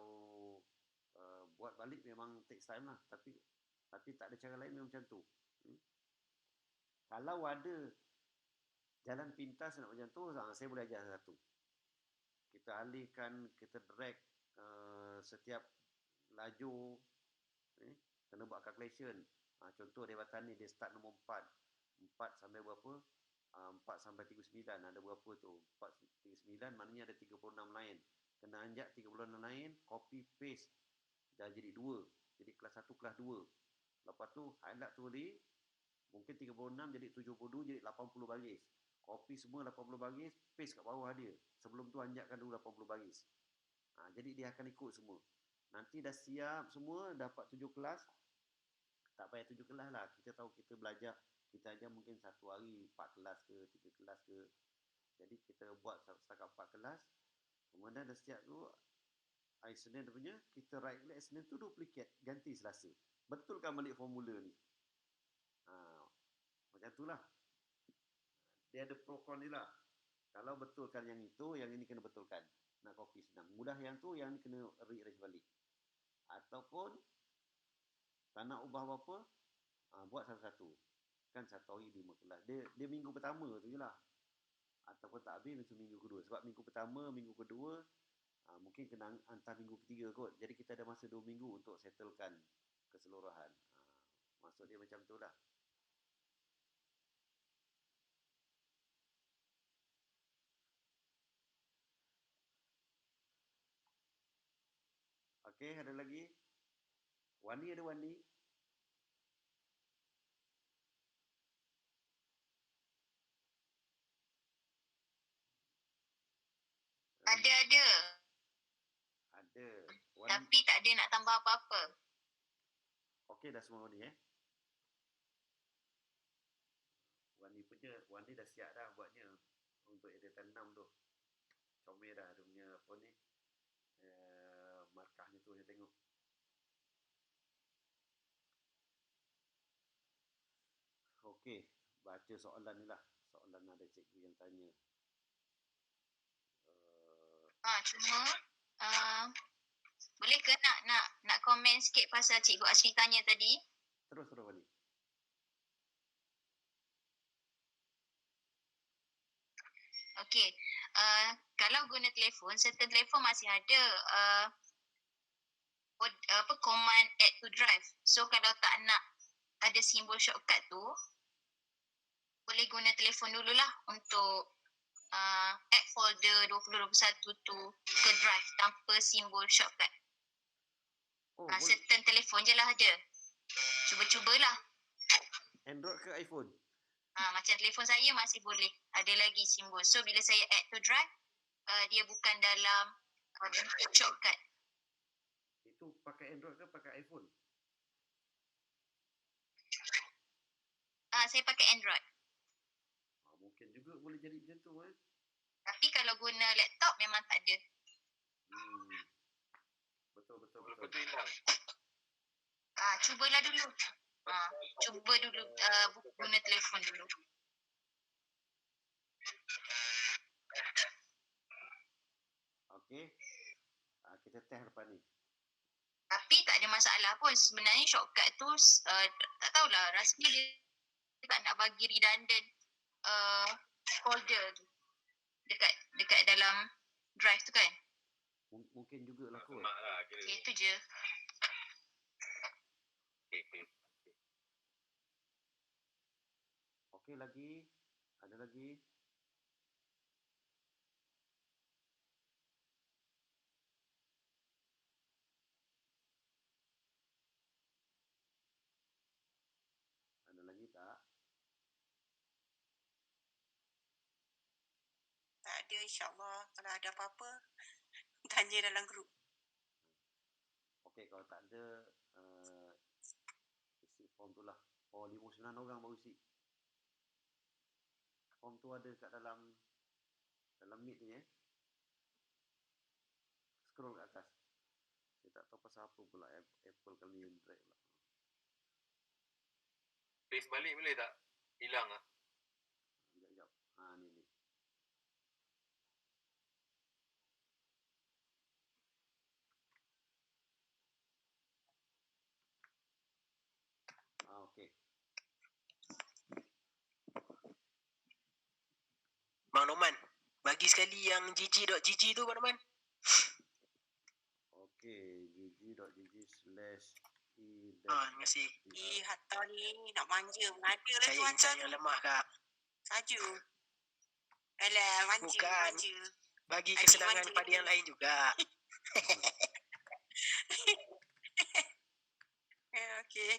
buat balik memang takes time lah. Tapi tak ada cara lain memang macam tu. Kalau ada jalan pintas nak macam tu, saya boleh ajar satu. Kita alihkan, kita drag setiap laju. Kena buat calculation. Contoh debatan ni, dia start nombor 4. 4 sampai berapa? 4 sampai 39. Ada berapa tu? 4, 39 maknanya ada 36 lain. Kena anjak 36 lain, copy paste. Dah jadi 2. Jadi kelas 1, kelas 2. Lepas tu, highlight tu tadi, mungkin 36 jadi 72, jadi 80 baris. Copy semua 80 baris, paste kat bawah dia. Sebelum tu anjakkan dulu 80 baris. Jadi dia akan ikut semua. Nanti dah siap semua, dapat 7 kelas. Tak payah 7 kelas lah. Kita tahu kita belajar. Kita ajar mungkin satu hari 4 kelas ke, 3 kelas ke. Jadi kita buat setakat 4 kelas. Kemudian dah siap tu, hari Senin tu punya, kita right click Senin tu duplicate, ganti Selasa. Betulkan balik formula ni. Macam tu lah. Dia ada pro con ni lah. Kalau betulkan yang itu, yang ini kena betulkan. Nak copy senang. Mudah yang tu, yang ni kena rearrange balik. Ataupun, tak nak ubah apa-apa, buat satu-satu. Kan satu hari 5 kelas. Dia minggu pertama tu je lah. Ataupun tak habis macam minggu kedua. Sebab minggu pertama, minggu kedua, mungkin kena hantar minggu ketiga kot. Jadi kita ada masa 2 minggu untuk settlekan keseluruhan. Maksud dia macam tu lah. Okey, ada lagi? Wani ada Wani? Ada. Ada. Tapi tak ada nak tambah apa-apa. Okey dah semua Wani Wani dah siap dah buatnya untuk editan 6 tu. Comel dah dia punya apa ni. Markahnya tu saya tengok. Okey, baca soalan ni lah. Soalan ada cikgu yang tanya. Cuma boleh ke nak komen sikit pasal Cikgu Asri tanya tadi? Terus Wani. Okey. Kalau guna telefon, certain telefon masih ada command add to drive. So kalau tak nak ada simbol shortcut tu, boleh guna telefon dululah untuk add folder 2021 tu ke drive tanpa simbol shortcut. Certain telefon je lah ada. Cuba-cubalah. Android ke iPhone? Macam telefon saya masih boleh. Ada lagi simbol. So bila saya add to drive, dia bukan dalam bentuk shortcut. Itu pakai Android ke pakai iPhone? Saya pakai Android. Mungkin juga boleh jadi macam tu. Tapi kalau guna laptop memang tak ada. Betul. Betul hilang. Cubalah dulu. Cuba dulu guna telefon dulu. Okey. Kita test lepas ni. Tapi tak ada masalah pun. Sebenarnya shortcut tu tak tahulah, rasanya dia tak nak bagi redundant folder tu dekat dalam drive tu kan. Mungkin jugalah kot. Semak lah kira. Okay, itu je. Okey lagi. Ada lagi. Ada lagi tak? Tak ada, insyaAllah. Kalau ada apa-apa, tanya dalam grup. Okey, kalau tak ada, isi form tu lah. 59 orang baru isi. Form tu ada kat dalam Meet ni Scroll kat atas. Saya tak tahu pasal apa pula Apple kali ni drag pula. Paste balik boleh tak? Hilang lah. Sekejap. Ni. Okey. Bang Norman, bagi sekali yang gg.gg tu Bang Norman. Okey, gg.gg/e. Terima kasih. Hatta ni nak manja. Mengada lah tu Saya insan yang lemah kak. Saja. Alah, manja. Bukan. Manja. Bagi kesenangan pada yang lain juga. Okey.